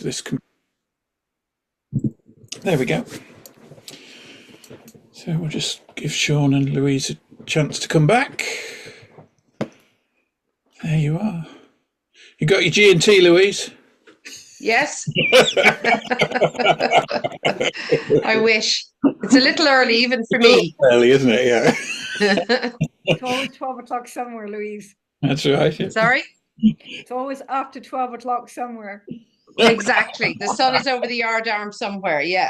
to this. There we go. So we'll just give Sean and Louise a chance to come back. There you are. You got your G&T, Louise? Yes. I wish. It's a little early even for me. Early, isn't it? Yeah. It's always 12 o'clock somewhere, Louise. That's right. Sorry? It's always after 12 o'clock somewhere. Exactly. The sun is over the yard arm somewhere. Yeah.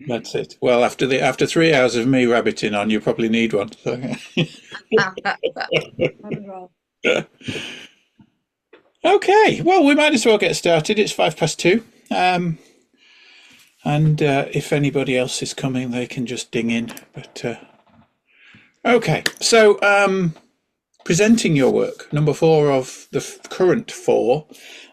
That's it. Well, after 3 hours of me rabbiting on, you probably need one. So. Not at all. Okay. Well, we might as well get started. It's 2:05. And if anybody else is coming, they can just ding in. But okay. So presenting your work, number 4 of the current 4.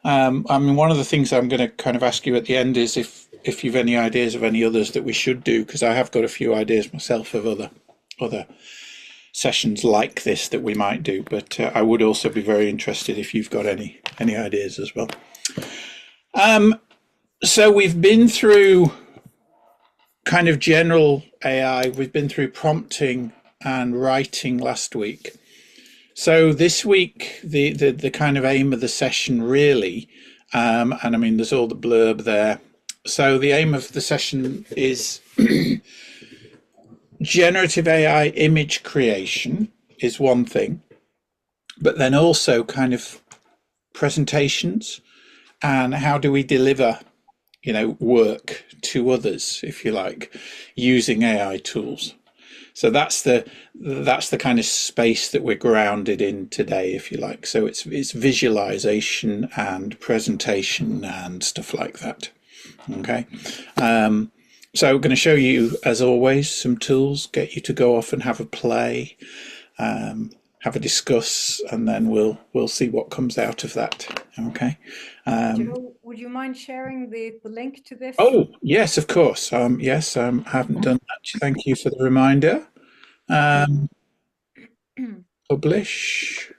I mean, one of the things I'm going to kind of ask you at the end is if you've any ideas of any others that we should do, because I have got a few ideas myself of other sessions like this that we might do. But I would also be very interested if you've got any ideas as well. So we've been through kind of general AI. We've been through prompting and writing last week. So this week, the kind of aim of the session really, and I mean, there's all the blurb there. So the aim of the session is generative AI image creation is one thing, but then also kind of presentations and how do we deliver, work to others, if you like, using AI tools. So that's the kind of space that we're grounded in today, if you like. So it's visualization and presentation and stuff like that. Okay. So I'm going to show you, as always, some tools, get you to go off and have a play, have a discuss, and then we'll see what comes out of that. Okay. Joe, would you mind sharing the link to this? Oh, yes, of course. Yes, I haven't done that. Thank you for the reminder. Publish.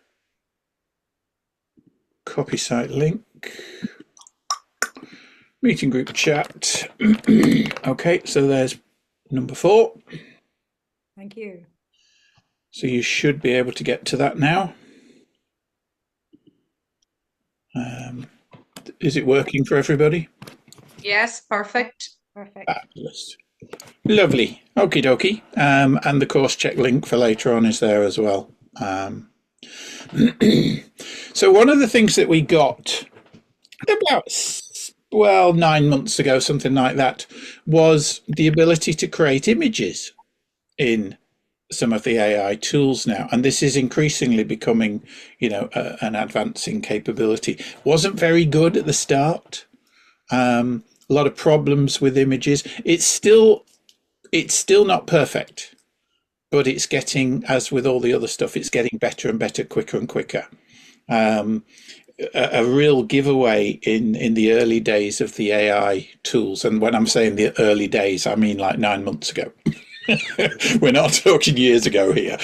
Copy site link. Meeting group chat. Okay, so there's number 4. Thank you. So you should be able to get to that now. Is it working for everybody? Yes, perfect. Perfect. Fabulous. Lovely. Okie dokie. And the course check link for later on is there as well. So one of the things that we got about 9 months ago, something like that, was the ability to create images in some of the AI tools now, and this is increasingly becoming, an advancing capability. Wasn't very good at the start. A lot of problems with images. It's still not perfect, but it's getting, as with all the other stuff, it's getting better and better, quicker and quicker. A real giveaway in the early days of the AI tools, and when I'm saying the early days, I mean like 9 months ago. We're not talking years ago here.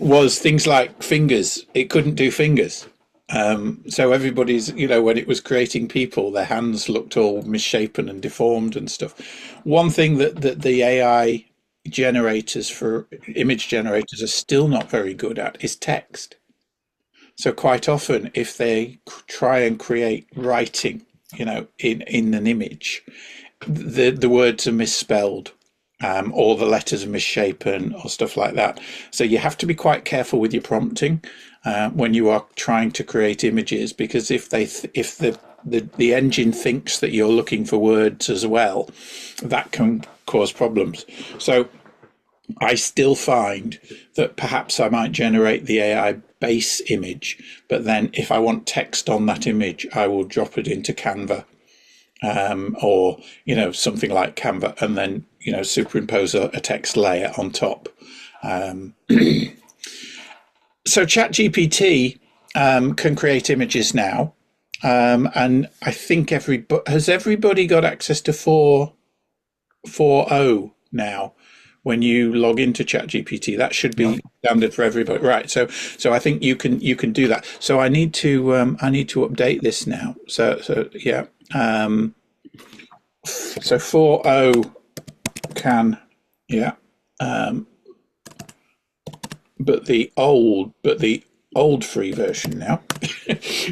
Was things like fingers. It couldn't do fingers. So everybody's, when it was creating people, their hands looked all misshapen and deformed and stuff. One thing that the AI generators for image generators are still not very good at is text. So quite often, if they try and create writing, in an image, the words are misspelled, or the letters are misshapen, or stuff like that. So you have to be quite careful with your prompting when you are trying to create images, because if the engine thinks that you're looking for words as well, that can cause problems. So I still find that perhaps I might generate the AI base image, but then if I want text on that image, I will drop it into Canva, or something like Canva, and then superimpose a text layer on top. So ChatGPT can create images now, and I think has everybody got access to 4.0 now, when you log into ChatGPT. That should be standard for everybody, right? So I think you can do that. So I need to update this now. So yeah. So 4.0 can, yeah. But the old free version now.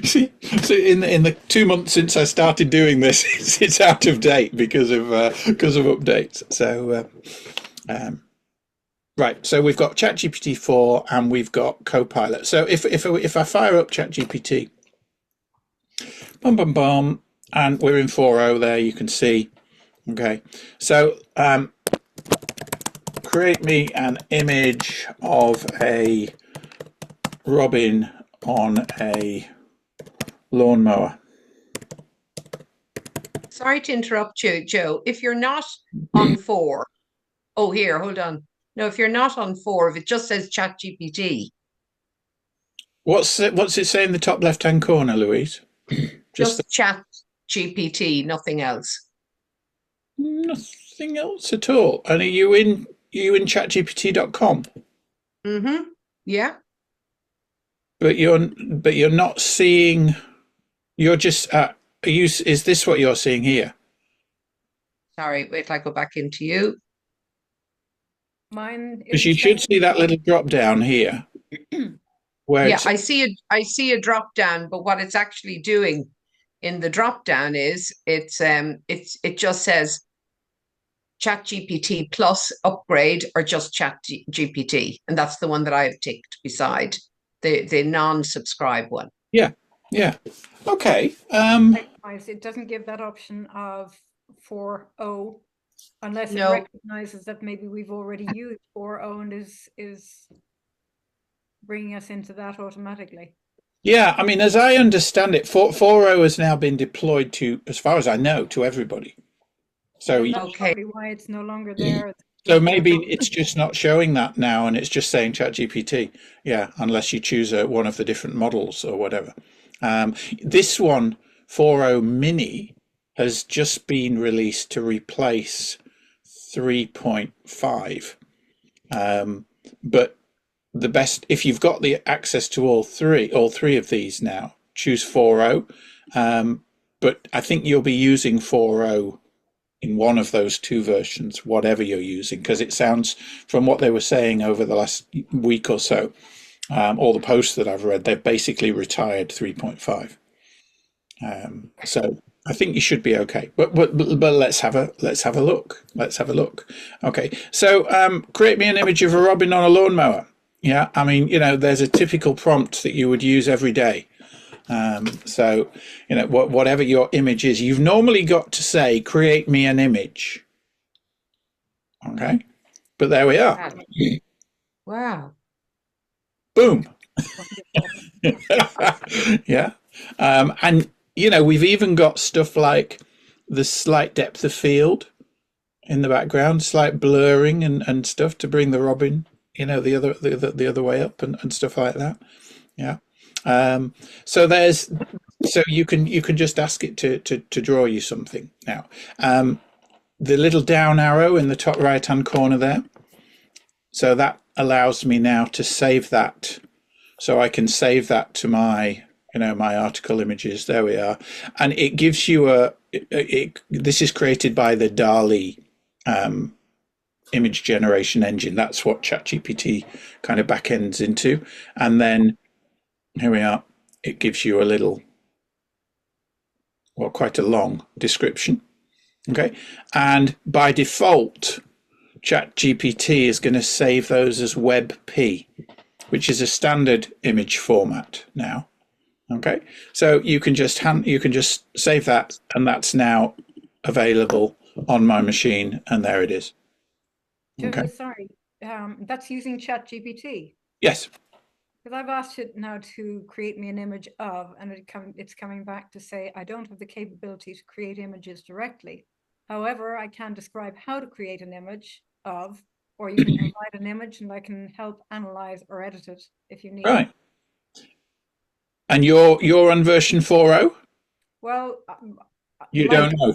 See, so in the 2 months since I started doing this, it's out of date because of updates. So right, so we've got ChatGPT 4 and we've got Copilot. So if I fire up ChatGPT, bum bum bum, and we're in 4.0 there, you can see. Okay, so create me an image of a robin on a lawnmower. Sorry to interrupt you, Joe. If you're not on 4, oh, here, hold on. No, if you're not on 4, if it just says Chat GPT, What's it say in the top left-hand corner, Louise? just Chat GPT, nothing else. Nothing else at all. And are you in chatgpt.com? Mm-hmm. Yeah. But you're not seeing. You're just. Is this what you're seeing here? Sorry, wait till I go back into you. Mine Because you should see that little drop down here. Where Yeah, I see a drop down, but what it's actually doing in the drop down is it just says Chat GPT plus upgrade or just Chat GPT, and that's the one that I have ticked beside the non-subscribe one. Yeah. Okay. It doesn't give that option of 4.0 unless it No. recognizes that maybe we've already used 4.0 and is bringing us into that automatically. Yeah, I mean, as I understand it, 4.0 has now been deployed to, as far as I know, to everybody. So And that's Okay. probably why it's no longer there. So maybe it's just not showing that now, and it's just saying ChatGPT. Yeah, unless you choose one of the different models or whatever. This one, 4.0 Mini, has just been released to replace 3.5. But the best, if you've got the access to all three of these now, choose 4.0. But I think you'll be using 4.0 in one of those two versions, whatever you're using, because it sounds, from what they were saying over the last week or so, all the posts that I've read, they've basically retired 3.5. So I think you should be okay. But let's have a look. Let's have a look. Okay. So create me an image of a robin on a lawnmower. Yeah. I mean, there's a typical prompt that you would use every day. So, whatever your image is, you've normally got to say, create me an image. Okay. But there we are. Wow. Boom. Yeah. And, we've even got stuff like the slight depth of field in the background, slight blurring and stuff to bring the robin, the other way up and stuff like that. Yeah. So you can just ask it to draw you something now. The little down arrow in the top right hand corner there. So that allows me now to save that. So I can save that to my my article images. There we are, and it gives you this is created by the DALL-E image generation engine. That's what ChatGPT kind of backends into, and then here we are. It gives you a little, quite a long description. Okay. And by default, ChatGPT is going to save those as WebP, which is a standard image format now. Okay. So you can just save that, and that's now available on my machine, and there it is. Okay. Sorry. That's using ChatGPT. Yes. Because I've asked it now to create me an image of, and it's coming back to say, I don't have the capability to create images directly. However, I can describe how to create an image of, or you can provide an image and I can help analyze or edit it if you need. Right. And you're on version 4.0? Well, you don't know.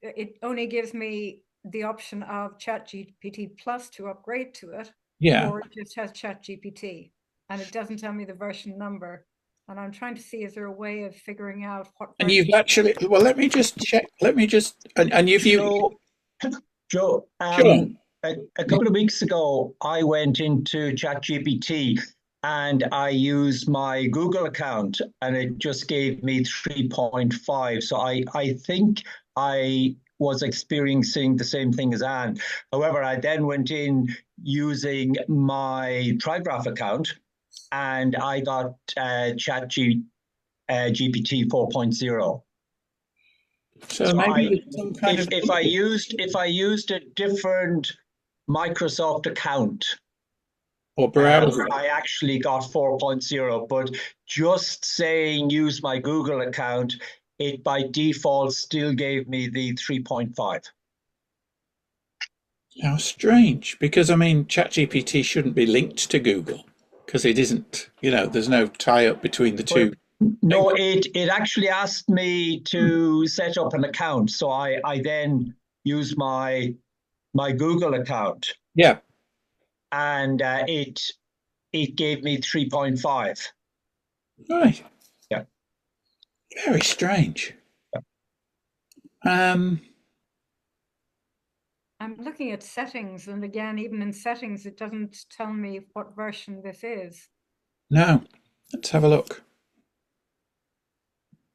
it only gives me the option of ChatGPT Plus to upgrade to it, Yeah. or it just has ChatGPT, and it doesn't tell me the version number. And I'm trying to see, is there a way of figuring out what And you've version? actually, well, let me just check. Let me just, and you've used, Joe, sure. a couple of weeks ago, I went into ChatGPT and I used my Google account and it just gave me 3.5. So I think I was experiencing the same thing as Anne. However, I then went in using my Trigraph account and I got GPT 4.0. So So maybe there's some kind of, if I used a different Microsoft account, or browser. I actually got 4.0, but just saying use my Google account, it by default still gave me the 3.5. How strange, because I mean, ChatGPT shouldn't be linked to Google because it isn't, there's no tie up between the two. No, it actually asked me to set up an account. So I then used my Google account. Yeah. And it gave me 3.5. Right. Yeah. Very strange. I'm looking at settings, and again, even in settings, it doesn't tell me what version this is. No. Let's have a look.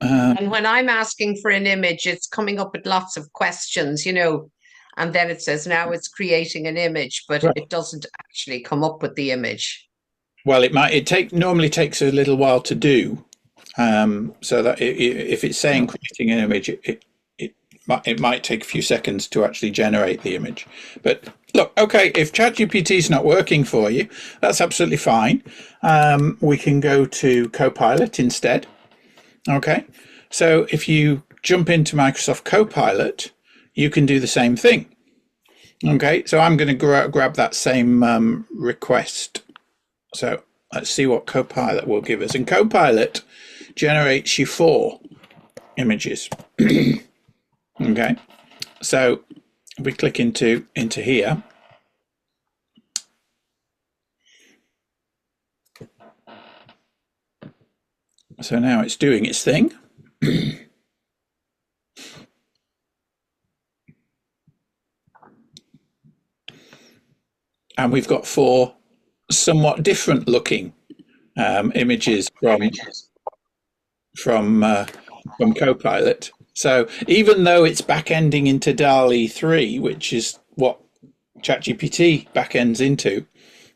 And when I'm asking for an image, it's coming up with lots of questions, and then it says now it's creating an image, but Right. it doesn't actually come up with the image. Well, normally takes a little while to do. So that if it's saying creating an image, it might take a few seconds to actually generate the image. But look, okay, if ChatGPT is not working for you, that's absolutely fine. We can go to Copilot instead. Okay, so if you jump into Microsoft Copilot, you can do the same thing. Okay, so I'm going to grab that same request. So let's see what Copilot will give us. And Copilot generates you 4 images. Okay, so if we click into here, so now it's doing its thing. And we've got 4 somewhat different looking images from Copilot. So even though it's back-ending into DALL-E 3, which is what ChatGPT back-ends into,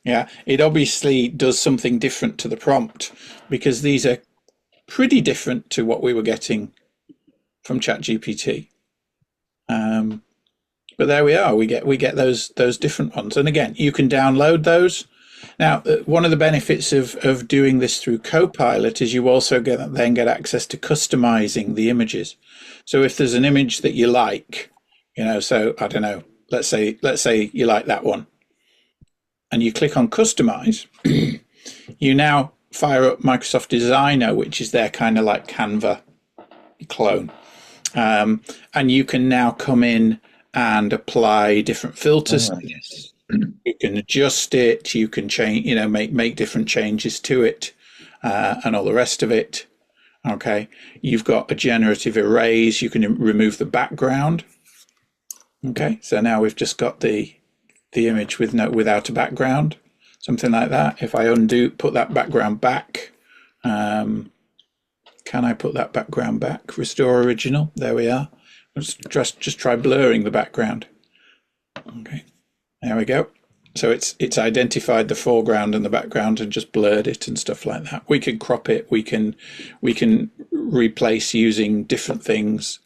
it obviously does something different to the prompt, because these are pretty different to what we were getting from ChatGPT. But there we are. We get those different ones, and again, you can download those. Now, one of the benefits of doing this through Copilot is you also then get access to customizing the images. So if there's an image that you like, so I don't know, let's say you like that one, and you click on Customize, you now fire up Microsoft Designer, which is their kind of like Canva clone, and you can now come in and apply different filters to this. You can adjust it, you can change, make different changes to it, and all the rest of it. Okay, you've got a generative erase, you can remove the background. Okay, so now we've just got the image without a background, something like that. If I put that background back, can I put that background back? Restore original, there we are. Let's just try blurring the background. Okay, there we go. So it's identified the foreground and the background and just blurred it and stuff like that. We can crop it. We can replace using different things.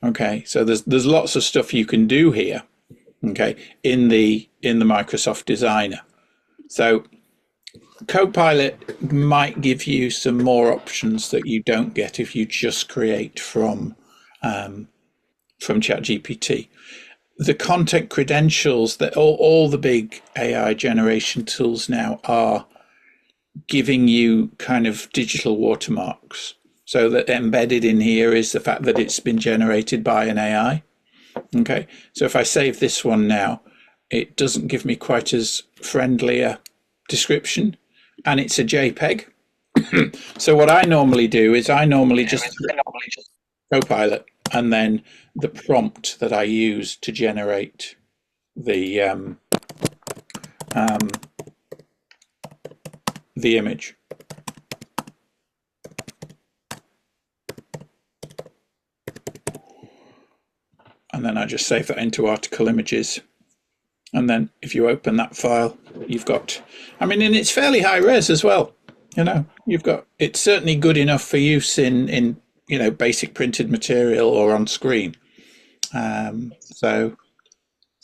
Okay, so there's lots of stuff you can do here. Okay, in the Microsoft Designer. So Copilot might give you some more options that you don't get if you just create from ChatGPT. The content credentials that all the big AI generation tools now are giving you kind of digital watermarks. So that embedded in here is the fact that it's been generated by an AI. Okay, so if I save this one now, it doesn't give me quite as friendly a description, and it's a JPEG. So what I normally do is I normally just Copilot, and then the prompt that I use to generate the image. And then I just save that into article images. And then if you open that file, you've got, I mean, and it's fairly high res as well. You know, you've got, it's certainly good enough for use in you know, basic printed material or on screen. So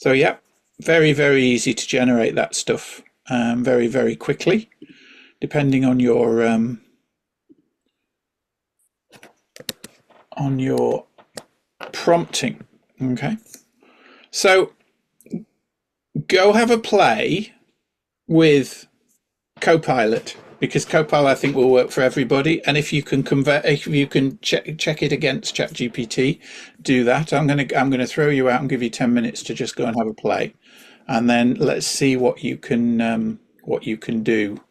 yeah, very, very easy to generate that stuff very, very quickly, depending on your prompting. Okay, so go have a play with Copilot, because Copilot I think will work for everybody. And if you can convert, if you can check it against ChatGPT, do that. I'm gonna throw you out and give you 10 minutes to just go and have a play, and then let's see what you can do.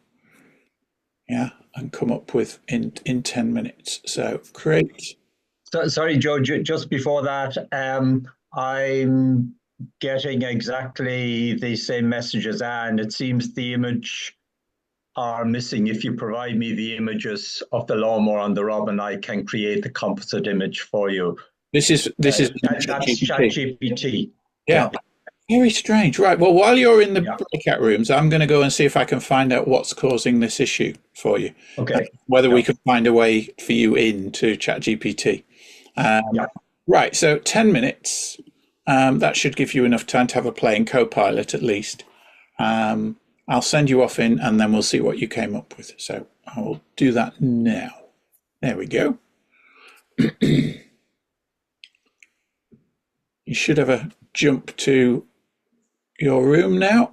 Yeah, and come up with in 10 minutes. So create. So, sorry, Joe, just before that, I'm getting exactly the same message as Anne. It seems the image are missing. If you provide me the images of the lawnmower on the Robin, I can create the composite image for you. This is that's ChatGPT. Yeah. Very strange. Right. Well, while you're in the breakout rooms, I'm going to go and see if I can find out what's causing this issue for you. Okay. Whether we can find a way for you into ChatGPT. Right. So 10 minutes. That should give you enough time to have a play in Copilot at least. I'll send you off in, and then we'll see what you came up with. So I will do that now. There we go. You should have a jump to your room now.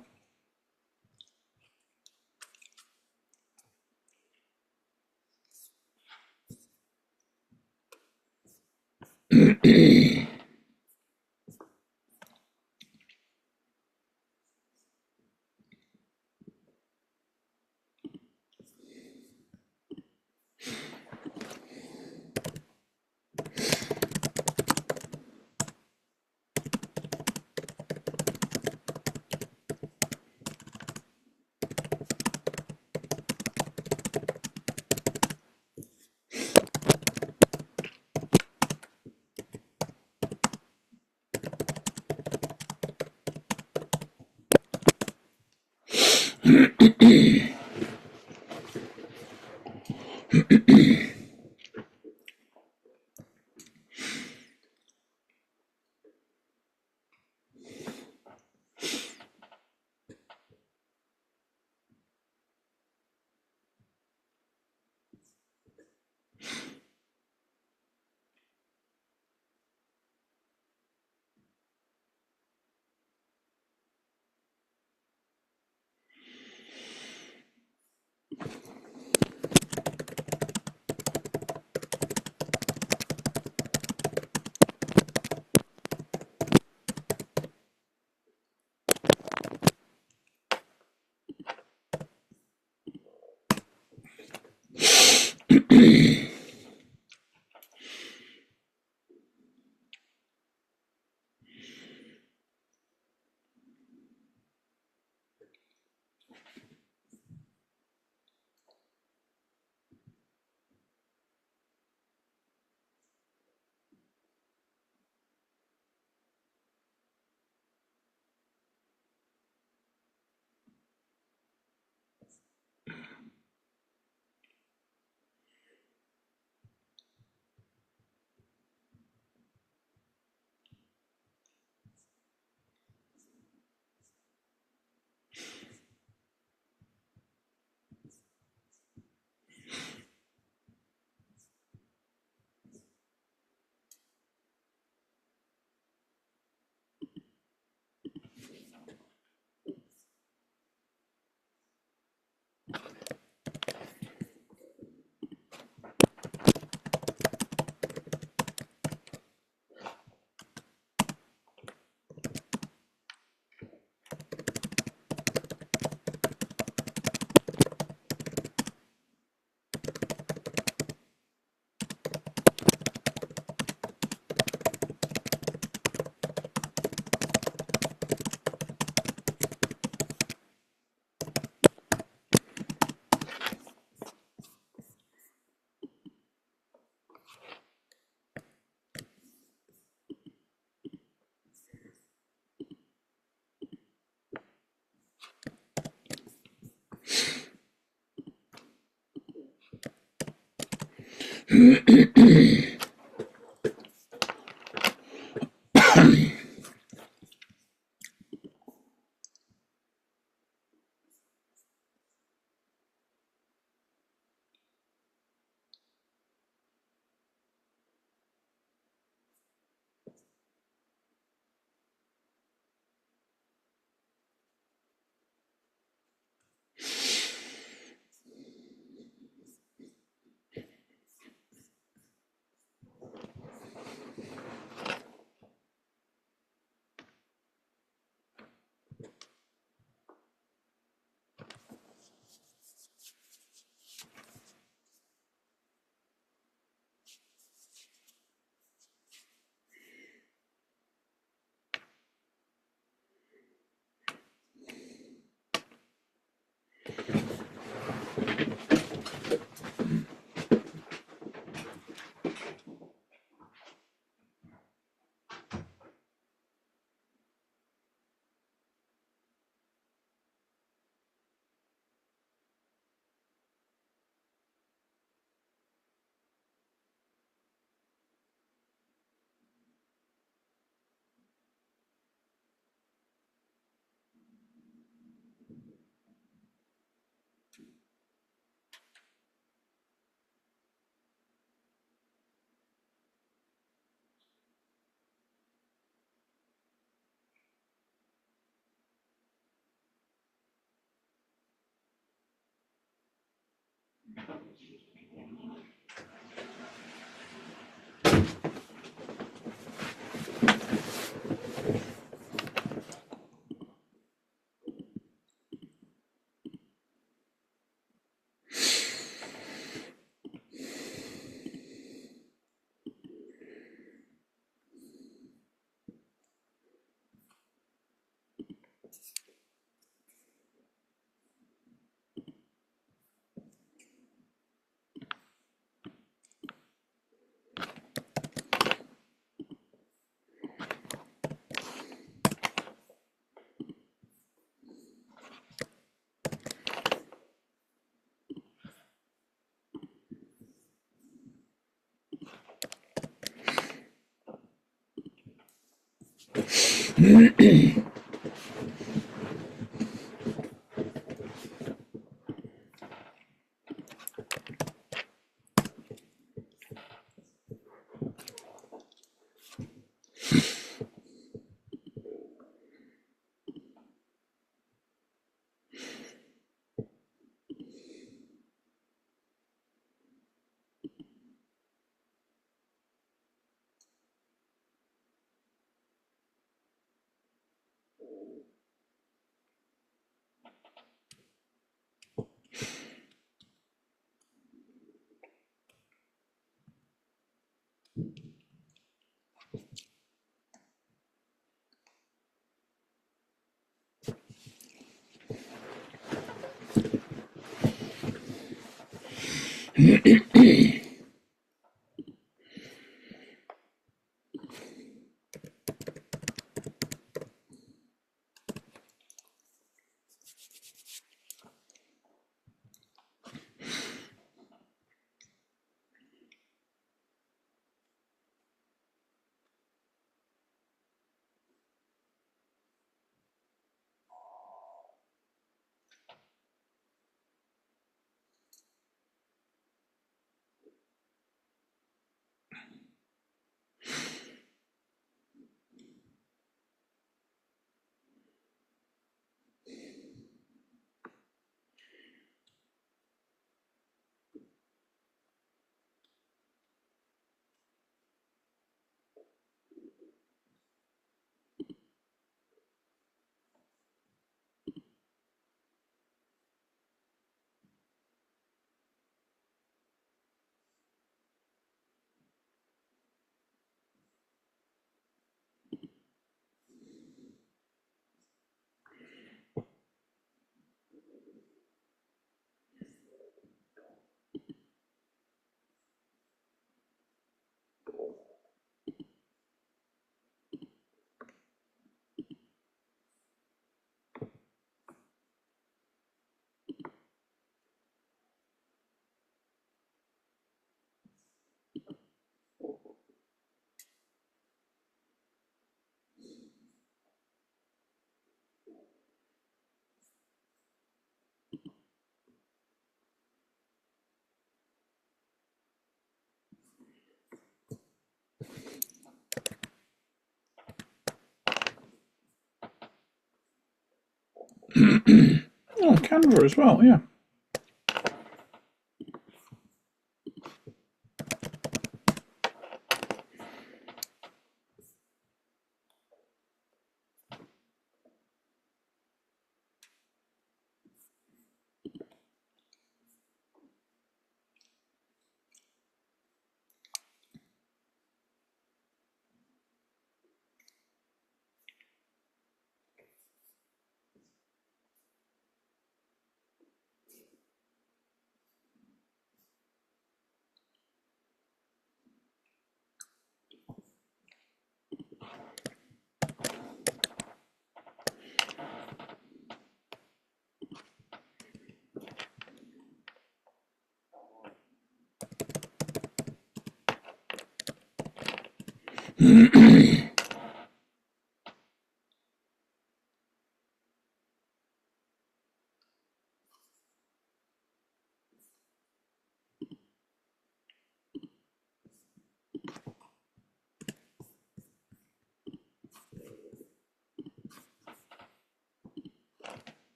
Oh, Canva as well, yeah.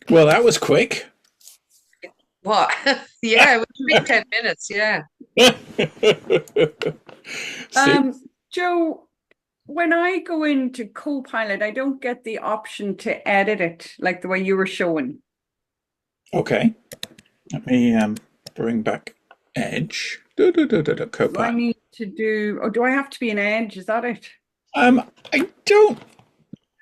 Well, that was quick. What? Yeah, it was a big 10 minutes. Yeah. See? Joe, when I go into Copilot, I don't get the option to edit it like the way you were showing. Okay. Let me bring back Edge. Do I Copilot. need to do, or do I have to be in Edge? Is that it? I don't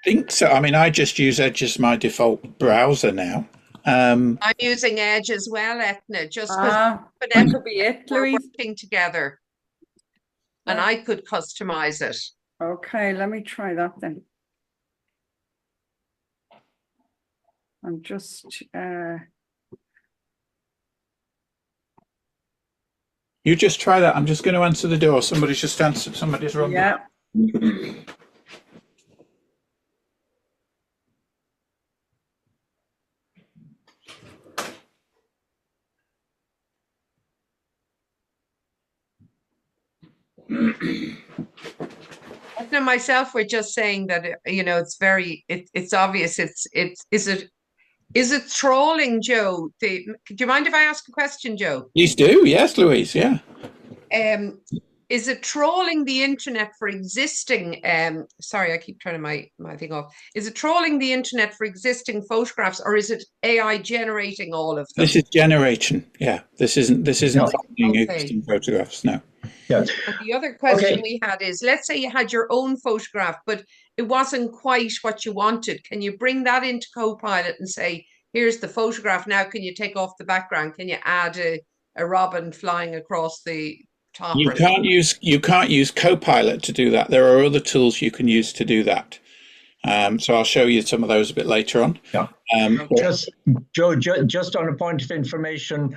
think so. I mean, I just use Edge as my default browser now. I'm using Edge as well, Etna, just That because could be it, we're Louise. working together and I could customize it. Okay, let me try that then. I'm just, You just try that. I'm just going to answer the door. Somebody's just answered. Somebody's rung. yeah. Etna and myself were just saying that it's very it's obvious. Is it trolling, Joe? Do you mind if I ask a question, Joe? Please do. Yes, Louise. Yeah. Is it trolling the internet for existing sorry, I keep turning my thing off. Is it trolling the internet for existing photographs, or is it AI generating all of them? This is generation. Yeah. This isn't finding Okay. existing photographs. No. Yeah. And the other question Okay. we had is, let's say you had your own photograph, but it wasn't quite what you wanted. Can you bring that into Copilot and say, here's the photograph. Now, can you take off the background? Can you add a robin flying across the top? You can't use Copilot to do that. There are other tools you can use to do that. So I'll show you some of those a bit later on. Yeah. Just Joe, just on a point of information,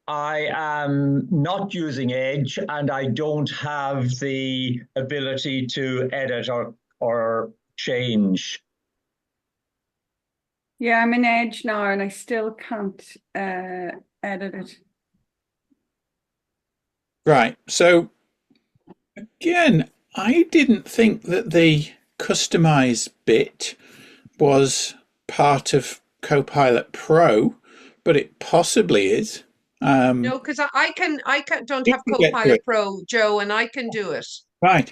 I am not using Edge, and I don't have the ability to edit or change. Yeah, I'm in Edge now and I still can't edit it. Right. So again, I didn't think that the customize bit was part of Copilot Pro, but it possibly is. No, because I don't You have can get to Copilot it. Pro, Joe, and I can do it. Right.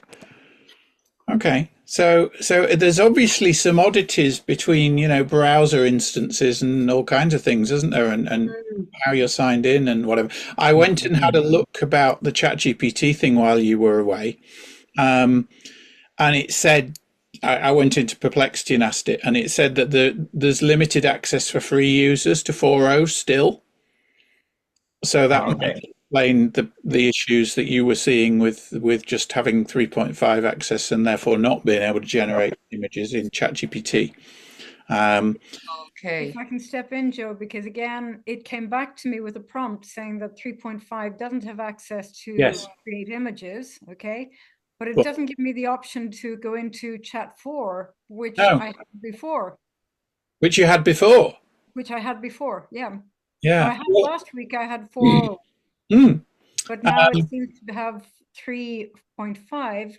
Okay. So there's obviously some oddities between, browser instances and all kinds of things, isn't there? And how you're signed in and whatever. I went and had a look about the ChatGPT thing while you were away. And it said, I went into Perplexity and asked it, and it said that there's limited access for free users to 4.0 still. So that might explain the issues that you were seeing with just having 3.5 access and therefore not being able to generate images in ChatGPT. Okay. If I can step in, Joe, because again, it came back to me with a prompt saying that 3.5 doesn't have access to create images, okay? But it doesn't give me the option to go into Chat 4, which I had before. which you had before. which I had before. Yeah. Yeah. I had last week, I had 4.0, Mm. but now it seems to have 3.5,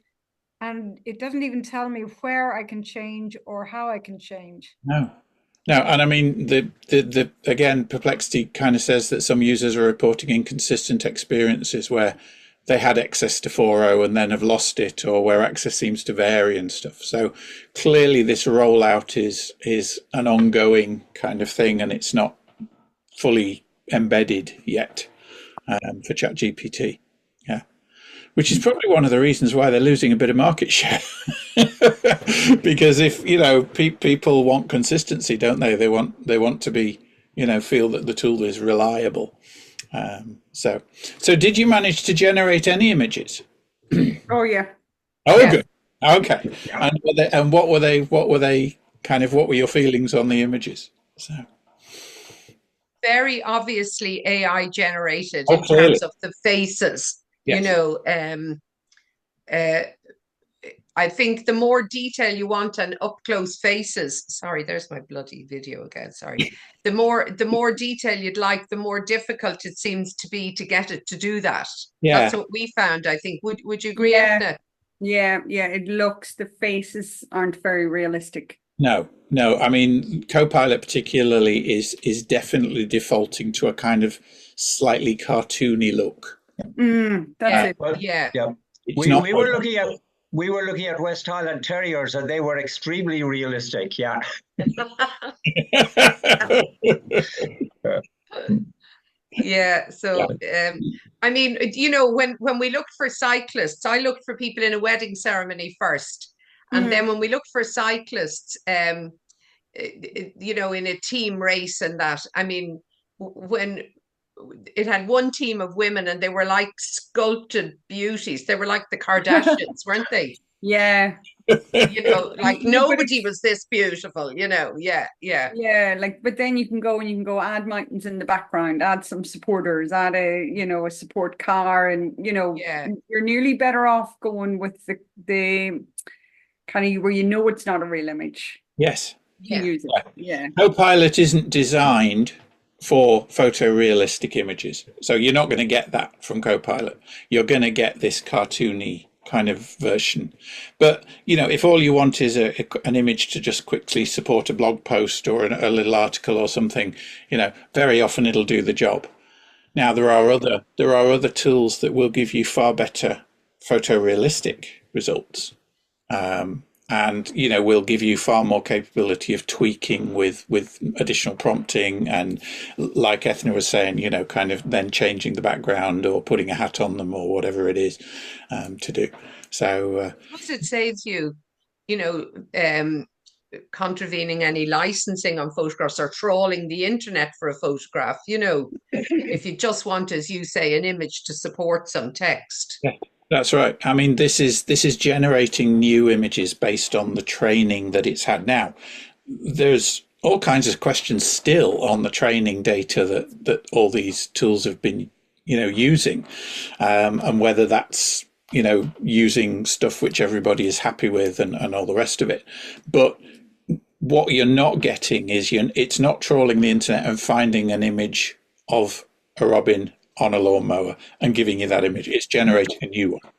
and it doesn't even tell me where I can change or how I can change. No. No, and I mean the again, Perplexity kind of says that some users are reporting inconsistent experiences where they had access to 4.0 and then have lost it, or where access seems to vary and stuff. So clearly this rollout is an ongoing kind of thing, and it's not fully embedded yet for ChatGPT. Yeah. Which is probably one of the reasons why they're losing a bit of market share. Because if, you know, people want consistency, don't they? They want to be, you know, feel that the tool is reliable. So did you manage to generate any images? Oh yeah. Oh, Yeah. good. Okay. And what were they kind of, what were your feelings on the images? So, Very obviously AI generated Oh, in clearly. terms of the faces. You Yes. know, I think the more detail you want on up close faces, sorry, there's my bloody video again. Sorry. The more detail you'd like, the more difficult it seems to be to get it to do that. Yeah. That's what we found, I think. Would you agree, Yeah. Ethna? Yeah, the faces aren't very realistic. No. I mean, Copilot particularly is definitely defaulting to a kind of slightly cartoony look. That's it. Well, Yeah. yeah. It's We not. were looking at West Highland Terriers, and they were extremely realistic. Yeah. Yeah, so I mean, you know, when we looked for cyclists, I looked for people in a wedding ceremony first, and then when we looked for cyclists, you know, in a team race and that, I mean, when it had one team of women and they were like sculpted beauties, they were like the Kardashians, weren't they? Yeah. You know, like Yeah, but nobody it's- was this beautiful, you know. Yeah. Yeah, like, but then you can go add mountains in the background, add some supporters, add a support car, and Yeah. you're nearly better off going with the kind of where you know it's not a real image Yes. to Yeah. use it. Yeah. Copilot isn't designed for photorealistic images. So you're not going to get that from Copilot. You're going to get this cartoony kind of version. But, you know, if all you want is an image to just quickly support a blog post or a little article or something, you know, very often it'll do the job. Now, there are other tools that will give you far better photorealistic results. And, you know, will give you far more capability of tweaking with additional prompting, and like Ethna was saying, you know, kind of then changing the background or putting a hat on them or whatever it is to do. So Plus it saves you, you know, contravening any licensing on photographs or trawling the internet for a photograph, you know, if you just want, as you say, an image to support some text. yeah, that's right. I mean, this is generating new images based on the training that it's had. Now, there's all kinds of questions still on the training data that all these tools have been, you know, using, and whether that's, you know, using stuff which everybody is happy with and all the rest of it. But what you're not getting is it's not trawling the internet and finding an image of a robin on a lawnmower and giving you that image. It's generating a new one.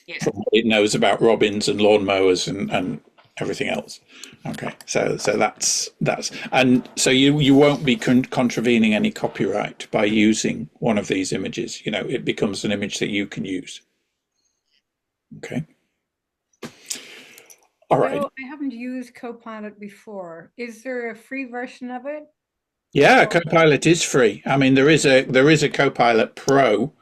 Yeah. From what it knows about robins and lawnmowers and everything else. Okay, so that's and so you won't be contravening any copyright by using one of these images. You know, it becomes an image that you can use. Okay. All right. So I haven't used Copilot before. Is there a free version of it? Yeah, Copilot is free. I mean, there is a Copilot Pro,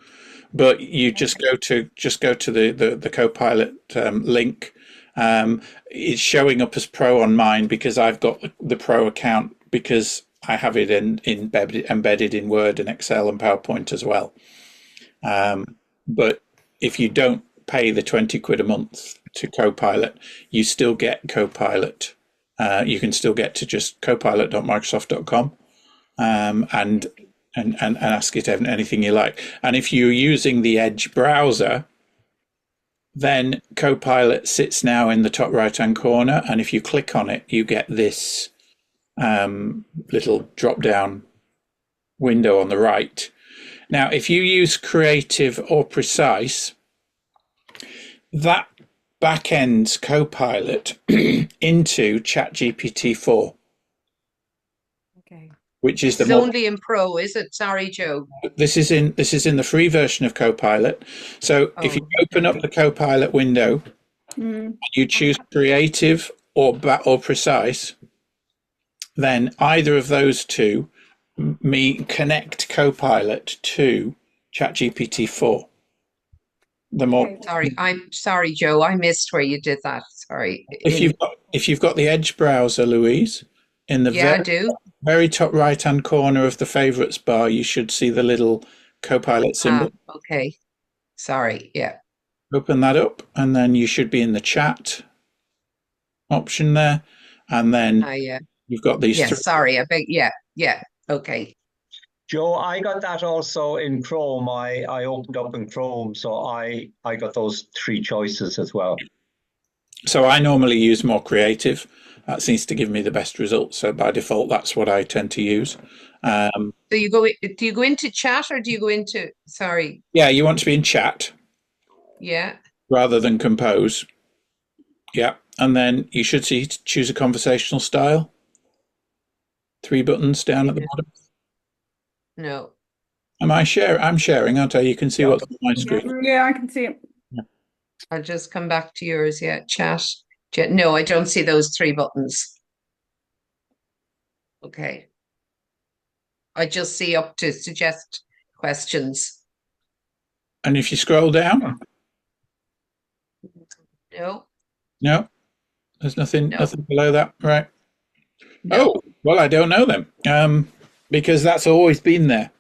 but you just go to the Copilot link. It's showing up as Pro on mine because I've got the Pro account, because I have it embedded in Word and Excel and PowerPoint as well. But if you don't pay the 20 quid a month to Copilot, you still get Copilot. You can still get to just copilot.microsoft.com and ask it anything you like. And if you're using the Edge browser, then Copilot sits now in the top right-hand corner, and if you click on it, you get this little drop down window on the right. Now, if you use creative or precise, that backends Copilot into ChatGPT 4, Okay. which is It's the only in Pro, is it? Sorry, Joe. this is in the free version of Copilot. So if you Oh, open up the Copilot window, Mm. you choose creative or precise, then either of those two connect Copilot to ChatGPT 4. The more Okay. sorry. I'm sorry, Joe. I missed where you did that. Sorry. if you've got the Edge browser, Louise, in the Yeah, I do. very top right hand corner of the favorites bar, you should see the little Copilot symbol. Okay. Sorry. Yeah. Open that up, and then you should be in the chat option there, and then Yeah. you've got these three. Yes. Sorry. I beg. Yeah. Yeah. Okay. Joe, I got that also in Chrome. I opened up in Chrome, so I got those three choices as well. So I normally use more creative. That seems to give me the best results. So by default, that's what I tend to use. So do you go into chat or do you go into, sorry. Yeah, you want to be in chat Yeah. rather than compose. Yeah. And then you should see choose a conversational style. 3 buttons down at the bottom. No. I'm sharing, aren't I? You can see what's on my screen. Yeah, I can see it. I'll just come back to yours. Yeah. Chat. No, I don't see those 3 buttons. Okay. I just see up to suggest questions. And if you scroll down, No. no, there's nothing No. nothing below that, right? No. Oh, well, I don't know then, because that's always been there.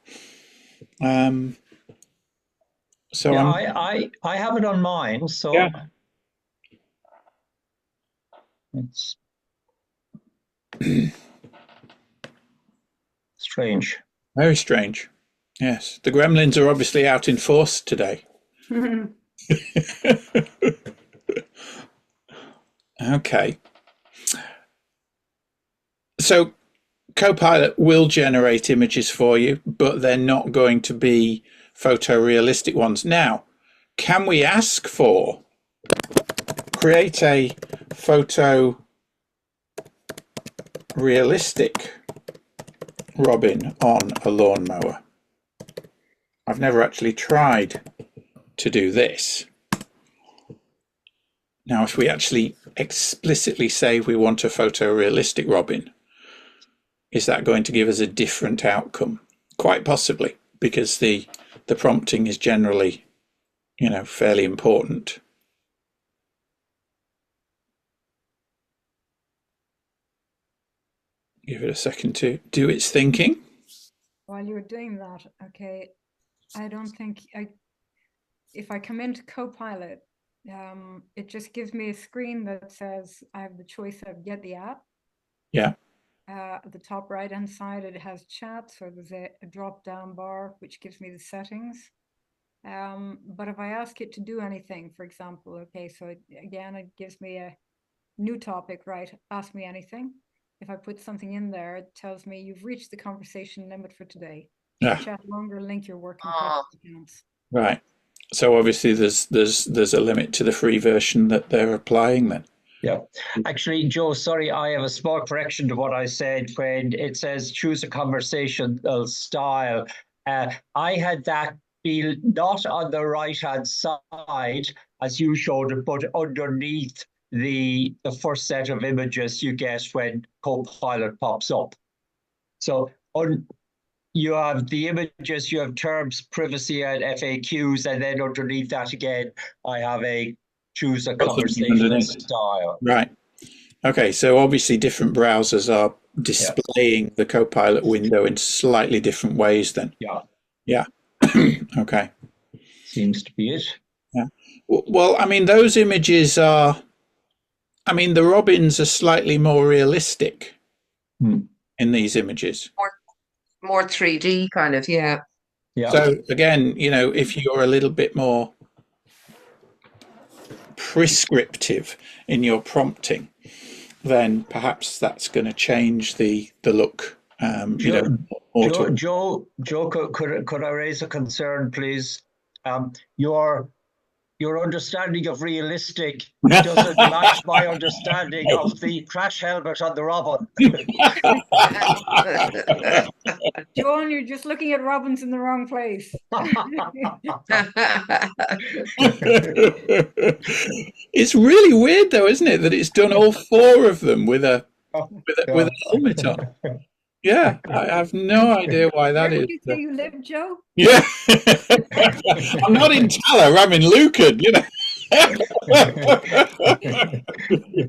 So Yeah, I have it on mine, so Yeah. it's strange. Very strange. Yes, the gremlins are obviously out in force today. Okay. So Copilot will generate images for you, but they're not going to be photorealistic ones. Now, can we ask for create a photorealistic robin on a lawnmower? I've never actually tried to do this. Now, if we actually explicitly say we want a photorealistic robin, is that going to give us a different outcome? Quite possibly, because the prompting is generally, fairly important. Give it a second to do its thinking. While you're doing that, okay, I don't think if I come into Copilot, it just gives me a screen that says I have the choice of get the app. Yeah. At the top right hand side, it has chat, so there's a drop down bar which gives me the settings. But if I ask it to do anything, for example, okay, so it gives me a new topic, right? Ask me anything. If I put something in there, it tells me you've reached the conversation limit for today. Yeah. Chat longer, link your working accounts. Right. So obviously there's a limit to the free version that they're applying then. Yeah. Actually, Joe, sorry, I have a small correction to what I said when it says choose a conversational style. I had that be not on the right-hand side as you showed it, but underneath the first set of images you get when Copilot pops up. So you have the images, you have terms, privacy, and FAQs, and then underneath that again, I have a choose a conversational style. Right. Okay, so obviously different browsers are displaying the Copilot window in slightly different ways then. Yeah. Yeah. Okay. Seems to be it. Yeah. Well, I mean, those images are, the robins are slightly more realistic in these images. More 3D kind of, yeah. Yeah. So again, if you're a little bit more prescriptive in your prompting, then perhaps that's going to change the look. Joe, more Joe, to- Joe, could I raise a concern, please? Your understanding of realistic doesn't match my understanding of the crash helmet on the Robin. John, you're just looking at Robins in the wrong place. It's really weird, though, isn't it, that it's done all four of them with a helmet on? Yeah, I have no idea why that Where is. did you say you live, Joe? Yeah, I'm not in Taller. I'm in Lucan.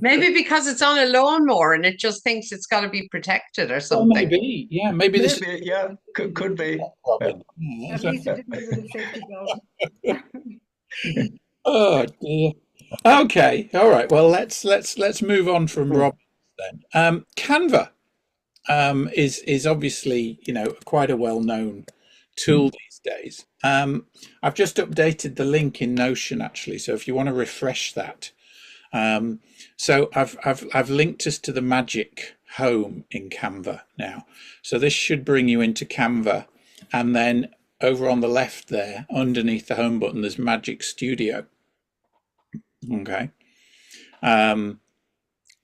Maybe because it's on a lawnmower and it just thinks it's got to be protected or Well, something. maybe, yeah, maybe this is Maybe, yeah, could be. Robin. At least it didn't give it a safety belt. Oh dear. Okay, all right. Well, let's move on from Robin then. Canva is obviously quite a well-known tool these days. I've just updated the link in Notion actually, so if you want to refresh that. So I've linked us to the Magic Home in Canva now. So this should bring you into Canva, and then over on the left there, underneath the home button, there's Magic Studio. Okay.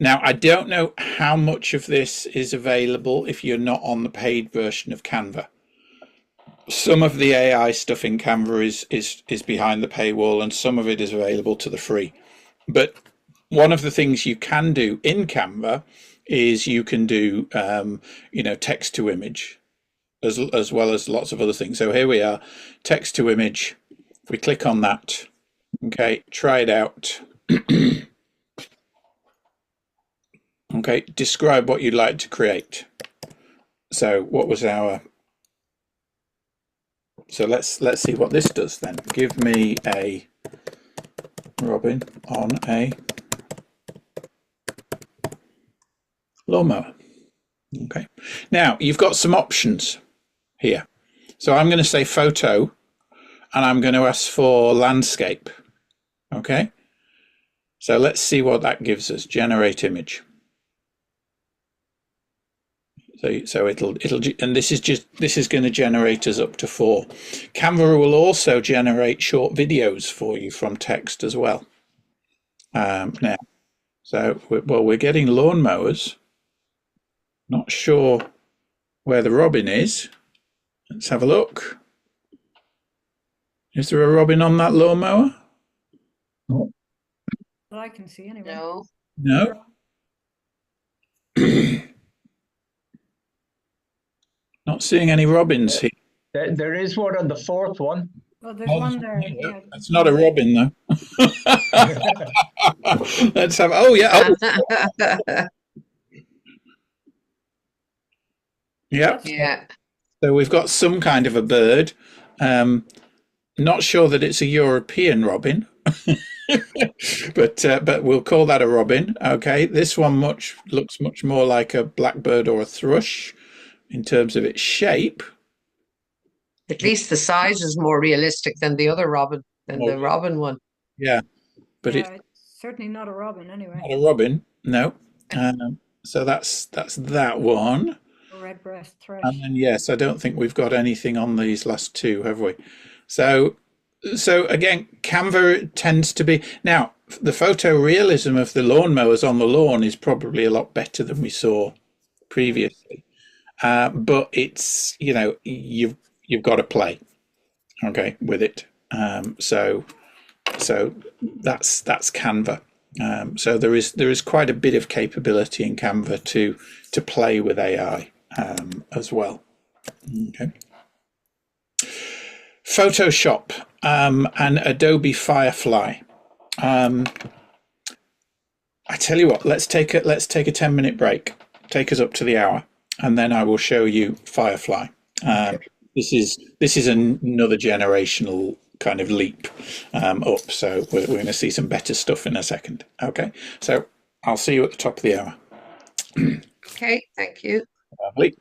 Now, I don't know how much of this is available if you're not on the paid version of Canva. Some of the AI stuff in Canva is behind the paywall, and some of it is available to the free. But one of the things you can do in Canva is you can do, text to image, as well as lots of other things. So here we are, text to image. If we click on that, okay, try it out. Okay, describe what you'd like to create. So what was our... So let's see what this does then. Give me a Robin on a lawnmower. Okay. Now you've got some options here. So I'm going to say photo, and I'm going to ask for landscape. Okay. So let's see what that gives us. Generate image. So it'll and this is going to generate us up to 4. Canva will also generate short videos for you from text as well. Now, so we're getting lawnmowers. Not sure where the robin is. Let's have a look. Is there a robin on that lawnmower? Well, I can see anyway. No. No. Not seeing any robins here. There is one on the 4th one. Well, there's one there. Yeah. It's not a robin though. Let's have. Oh yeah. Oh. Yep. Yeah. So we've got some kind of a bird. Not sure that it's a European robin, but we'll call that a robin. Okay. This one looks much more like a blackbird or a thrush in terms of its shape. At least the size is more realistic than the other robin, than the robin one. Yeah, but it's certainly not a robin anyway. Not a robin, no. So that's that one. A redbreast thrush. And then yes, I don't think we've got anything on these last two, have we? So again, Canva tends to be now the photorealism of the lawnmowers on the lawn is probably a lot better than we saw previously. But it's you've got to play, okay, with it. So that's Canva. So there is quite a bit of capability in Canva to play with AI as well. Okay. Photoshop and Adobe Firefly. I tell you what, let's take a 10-minute break. Take us up to the hour, and then I will show you Firefly. This is another generational kind of leap up. So we're going to see some better stuff in a second. Okay, so I'll see you at the top of the hour. Okay, thank you. Lovely.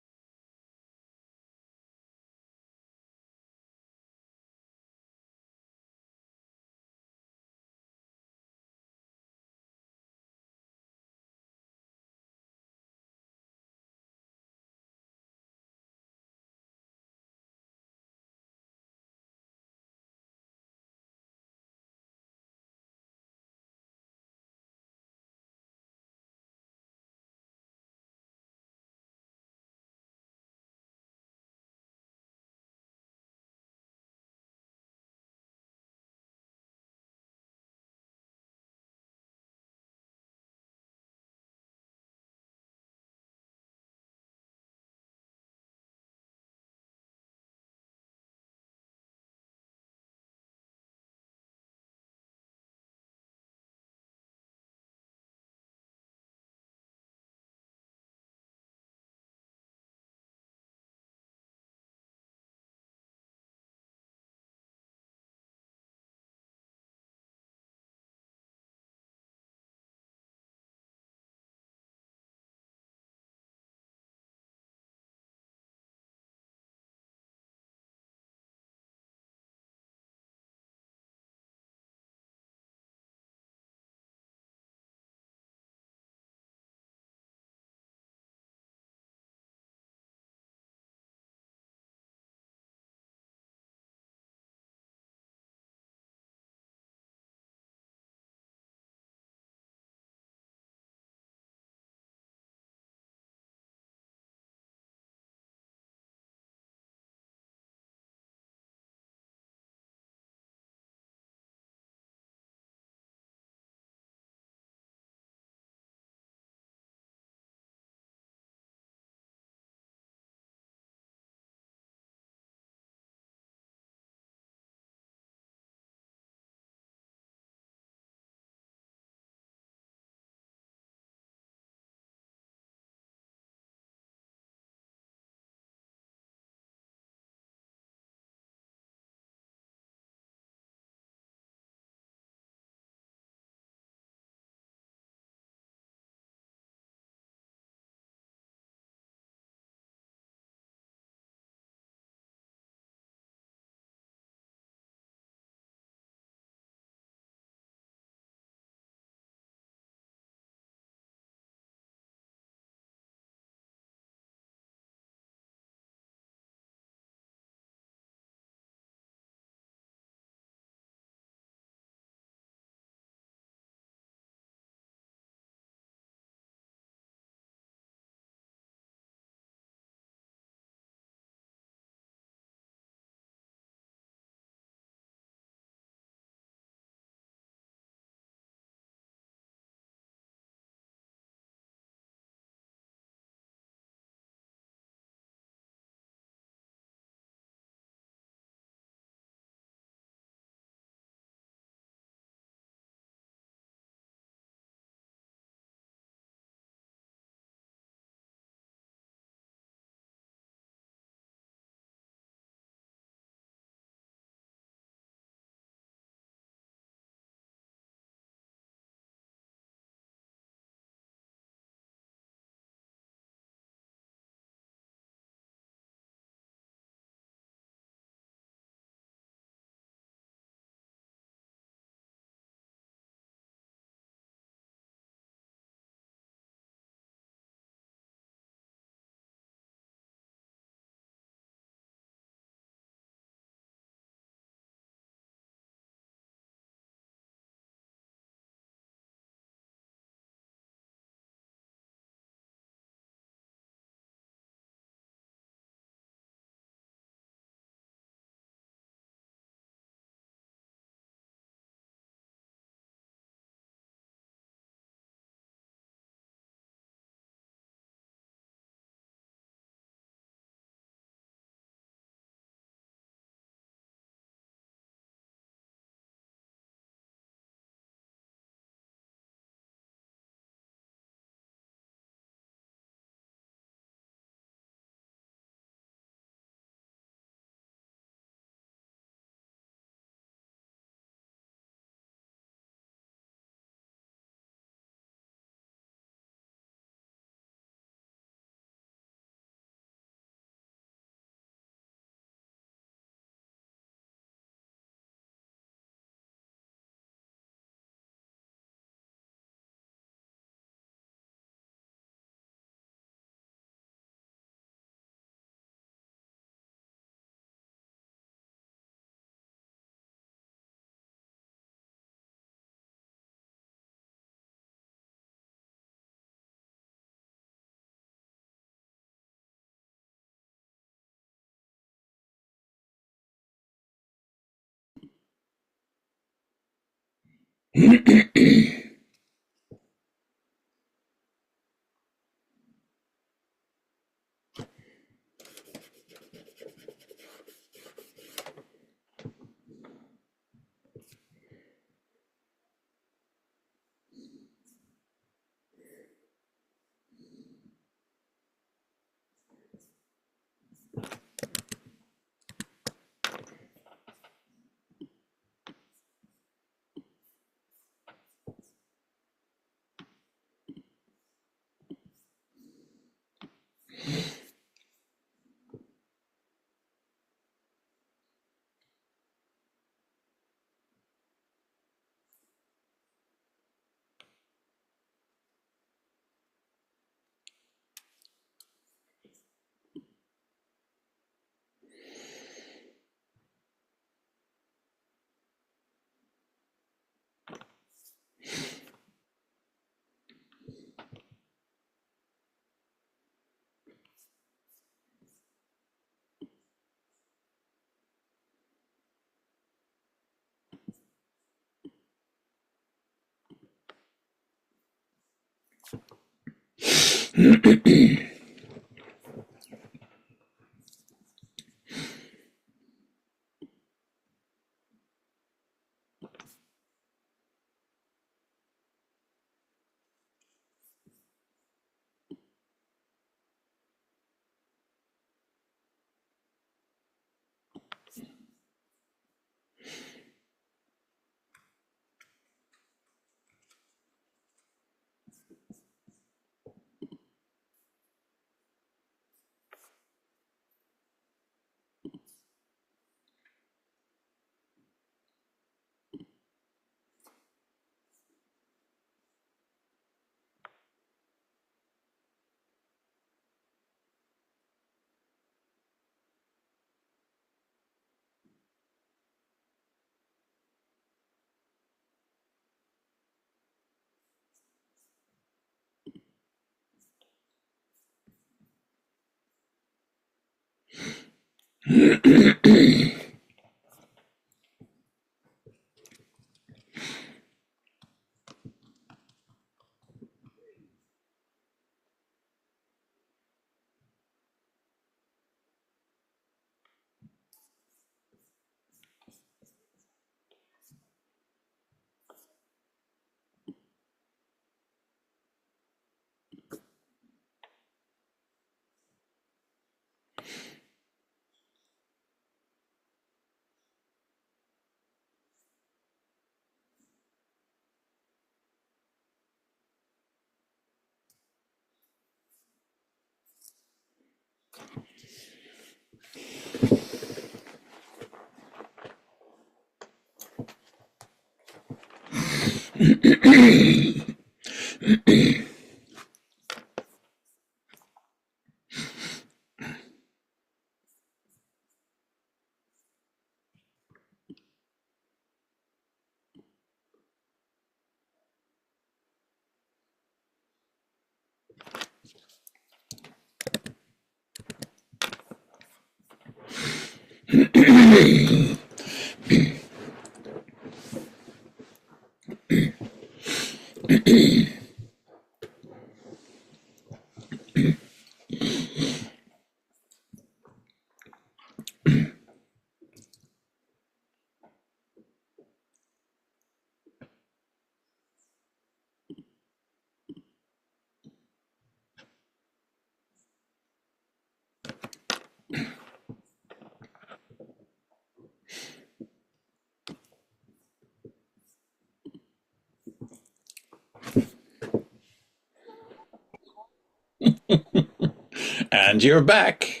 And you're back.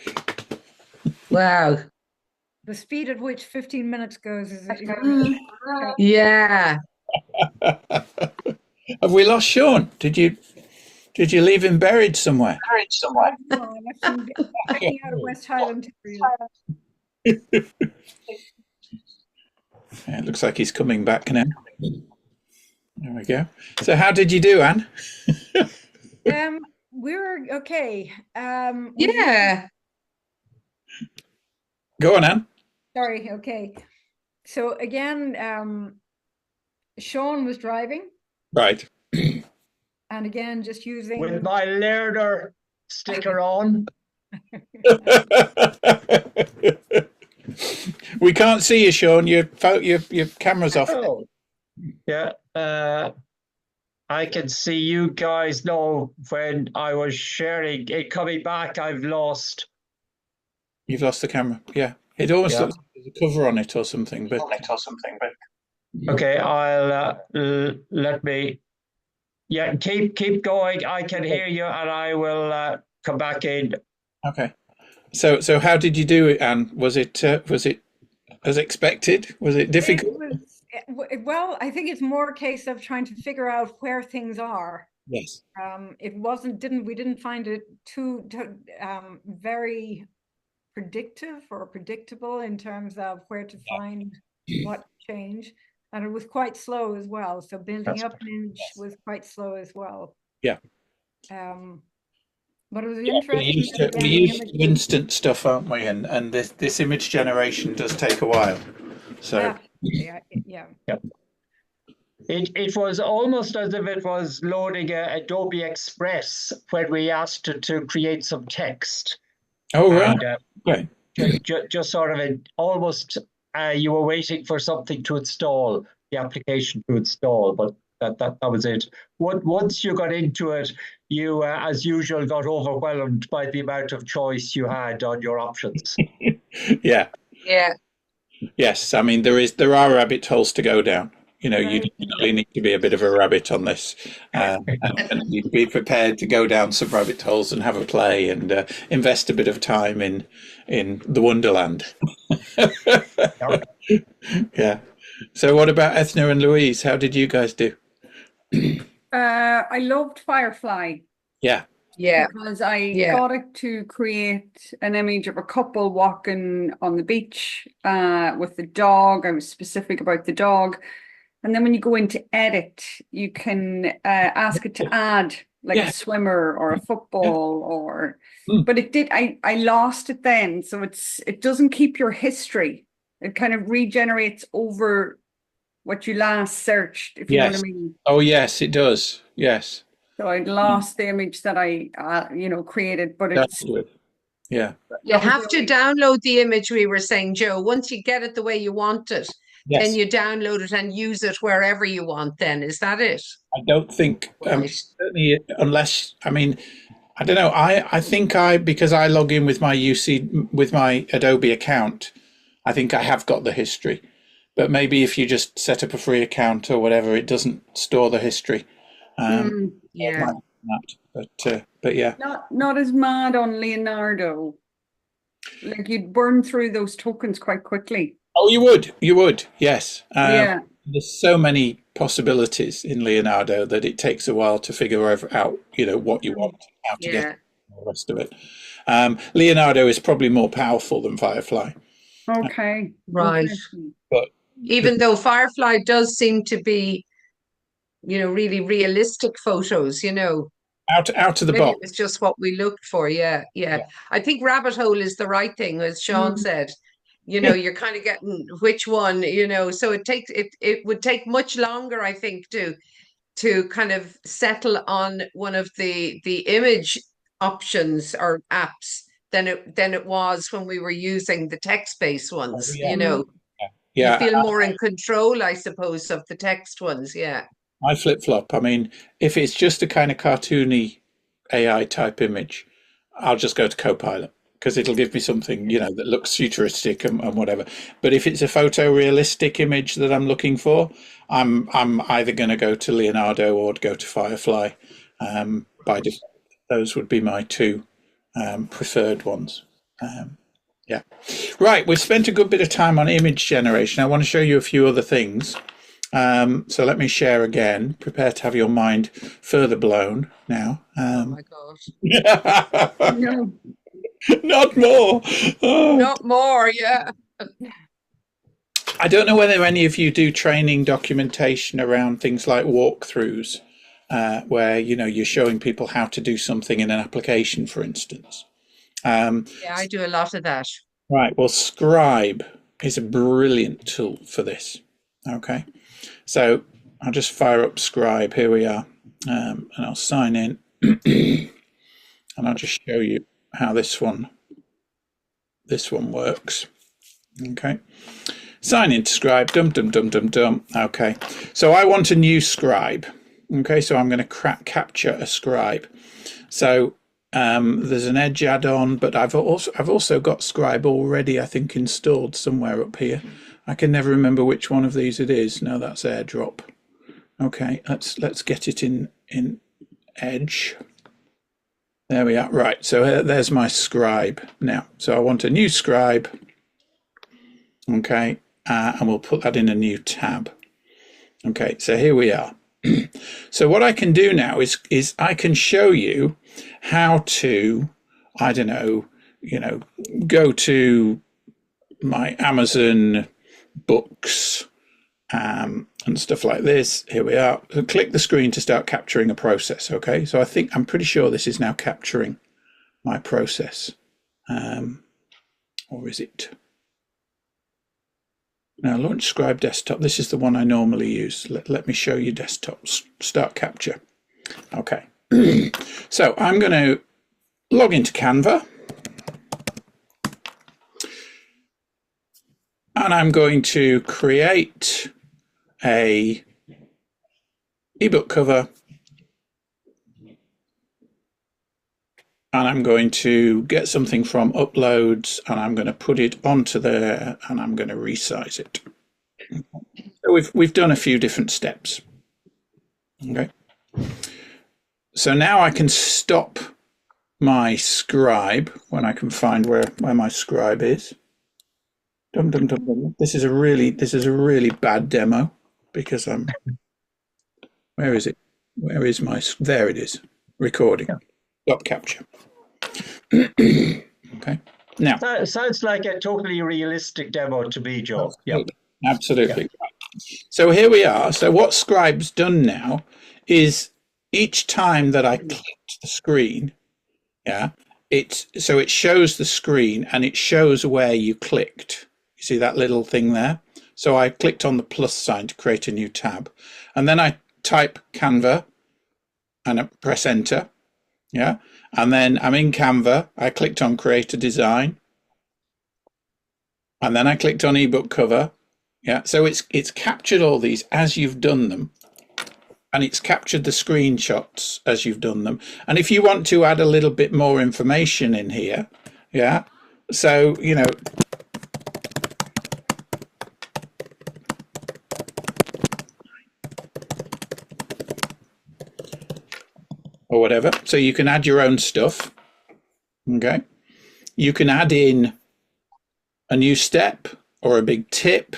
Wow. The speed at which 15 minutes goes is Yeah. Have we lost Sean? Did you leave him buried somewhere? no, I left him hanging out of West Highland Terriers. Yeah, it looks like he's coming back now. There we go. So how did you do, Anne? We're okay. Yeah. Go on, Anne. Sorry, okay. So again, Sean was driving, Right. and again, just using. With my learner sticker on. We can't see you, Sean. Your camera's off. Oh, yeah. I can see you guys know when I was sharing it coming back, I've lost. You've lost the camera. Yeah. It almost Yeah. looks like there's a cover on it or something, but Okay, I'll let me. Yeah, keep going. I can hear you, and I will come back in. okay. So how did you do it, Anne? Was it as expected? Was it difficult? Well, I think it's more a case of trying to figure out where things are. Yes. We didn't find it too very predictive or predictable in terms of where to find what change, and it was quite slow as well. So building up an image was quite slow as well. Yeah. But it was We interesting. use instant stuff, aren't we? And this image generation does take a while. So yeah. It was almost as if it was loading Adobe Express when we asked it to create some text. oh right. And, Okay. just sort of almost you were waiting for something to install, the application to install, but that was it. Once you got into it, you, as usual, got overwhelmed by the amount of choice you had on your options. Yeah. Yeah. Yes. I mean there are rabbit holes to go down. You know, you definitely need to be a bit of a rabbit on this, and you be prepared to go down some rabbit holes and have a play and invest a bit of time in the Wonderland. Yeah. So, what about Ethna and Louise? How did you guys do? I loved Firefly Yeah. Yeah. because I Yeah. got it to create an image of a couple walking on the beach with the dog. I was specific about the dog. And then when you go into edit, you can ask it to add like Yeah. a swimmer or a football or, Mm. but it did, I lost it then. So it doesn't keep your history. It kind of regenerates over what you last searched, if you know what I Yes. mean. Oh, yes, it does. Yes. So I'd lost the image that I, created, but That's it's, good. Yeah. You have to download the image, we were saying, Joe. Once you get it the way you want it, then Yes. you download it and use it wherever you want then. Is that it? I don't think Right. certainly unless I mean I don't know. I think because I log in with my with my Adobe account, I think I have got the history. But maybe if you just set up a free account or whatever, it doesn't store the history. Yeah. But yeah. not as mad on Leonardo. Like you'd burn through those tokens quite quickly. Oh, you would, yes. Yeah. There's so many possibilities in Leonardo that it takes a while to figure out, what you want, how to Yeah. get the rest of it. Leonardo is probably more powerful than Firefly. Okay. Right. Interesting. Even though Firefly does seem to be, really realistic photos, Out of the Maybe box. it was just what we looked for. Yeah. I think rabbit hole is the right thing, as Sean said. You're kind of getting which one, so it would take much longer, I think, to kind of settle on one of the image options or apps than it was when we were using the text-based ones. Yeah. You Yeah, feel more in control, I suppose, of the text ones. Yeah. I flip-flop. I mean, if it's just a kind of cartoony AI type image, I'll just go to Copilot because it'll give me something, that looks futuristic and whatever. But if it's a photorealistic image that I'm looking for, I'm either going to go to Leonardo or go to Firefly. By default, those would be my two preferred ones. Yeah. Right, we've spent a good bit of time on image generation. I want to show you a few other things. So let me share again. Prepare to have your mind further blown now. Oh my gosh. No. Not more. Oh. Not more. Yeah. I don't know whether any of you do training documentation around things like walkthroughs, where you're showing people how to do something in an application, for instance. Yeah, I do a lot of that. Right. Well, Scribe is a brilliant tool for this. Okay. So I'll just fire up Scribe. Here we are. And I'll sign in. And I'll just show you how this one works. Okay. Sign into Scribe. Okay. So I want a new Scribe. Okay. So I'm going to capture a Scribe. So there's an Edge add-on, but I've also got Scribe already, I think, installed somewhere up here. I can never remember which one of these it is. No, that's AirDrop. Okay, let's get it in Edge. There we are. Right, so there's my Scribe now. So I want a new Scribe. Okay, and we'll put that in a new tab. Okay, so here we are. So what I can do now is I can show you how to, I don't know, go to my Amazon books and stuff like this. Here we are. So click the screen to start capturing a process. Okay, so I'm pretty sure this is now capturing my process, or is it? Now launch Scribe desktop. This is the one I normally use. Let me show you desktop. Start capture. Okay, so I'm going to log into Canva. And I'm going to create a ebook cover, and I'm going to get something from Uploads, and I'm going to put it onto there, and I'm going to resize it. So we've done a few different steps. Okay. So now I can stop my Scribe when I can find where my Scribe is. This is a really bad demo because where is it? Where is my? There it is. Recording. Stop capture. Okay. Now that sounds like a totally realistic demo to me, Joe. Yeah, absolutely. Yeah. So here we are. So what Scribe's done now is each time that I clicked the screen, it shows the screen and it shows where you clicked. You see that little thing there? So I clicked on the plus sign to create a new tab. And then I type Canva and I press enter. Yeah. And then I'm in Canva. I clicked on create a design. And then I clicked on ebook cover. Yeah. So it's captured all these as you've done them. And it's captured the screenshots as you've done them. And if you want to add a little bit more information in here, yeah. So, or whatever. So you can add your own stuff. Okay. You can add in a new step or a big tip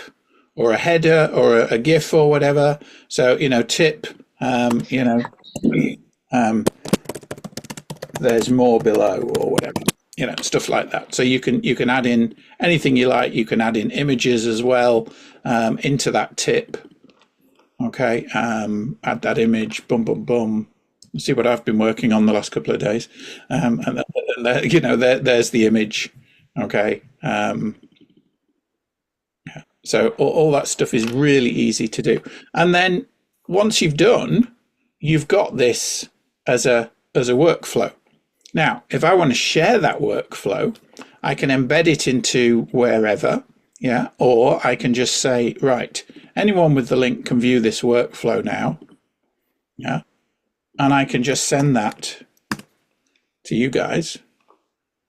or a header or a GIF or whatever. So, tip, there's more below or whatever, stuff like that. So you can add in anything you like. You can add in images as well into that tip. Okay. Add that image, boom, boom, boom. See what I've been working on the last couple of days, and there's the image. Okay, so all that stuff is really easy to do. And then once you've done, you've got this as a workflow. Now, if I want to share that workflow, I can embed it into wherever, or I can just say, right, anyone with the link can view this workflow now, and I can just send that to you guys.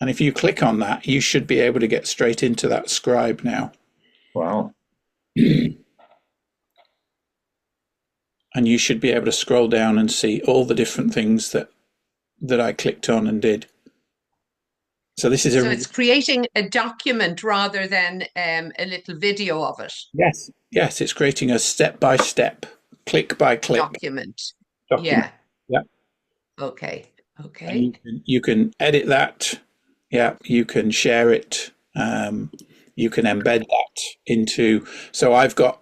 And if you click on that, you should be able to get straight into that Scribe now. Wow. And you should be able to scroll down and see all the different things that I clicked on and did. So this is so it's creating a document rather than a little video of it. Yes, it's creating a step-by-step, click-by-click document. Yeah. Okay. And you can edit that. Yeah, you can share it. You can embed that into. So I've got.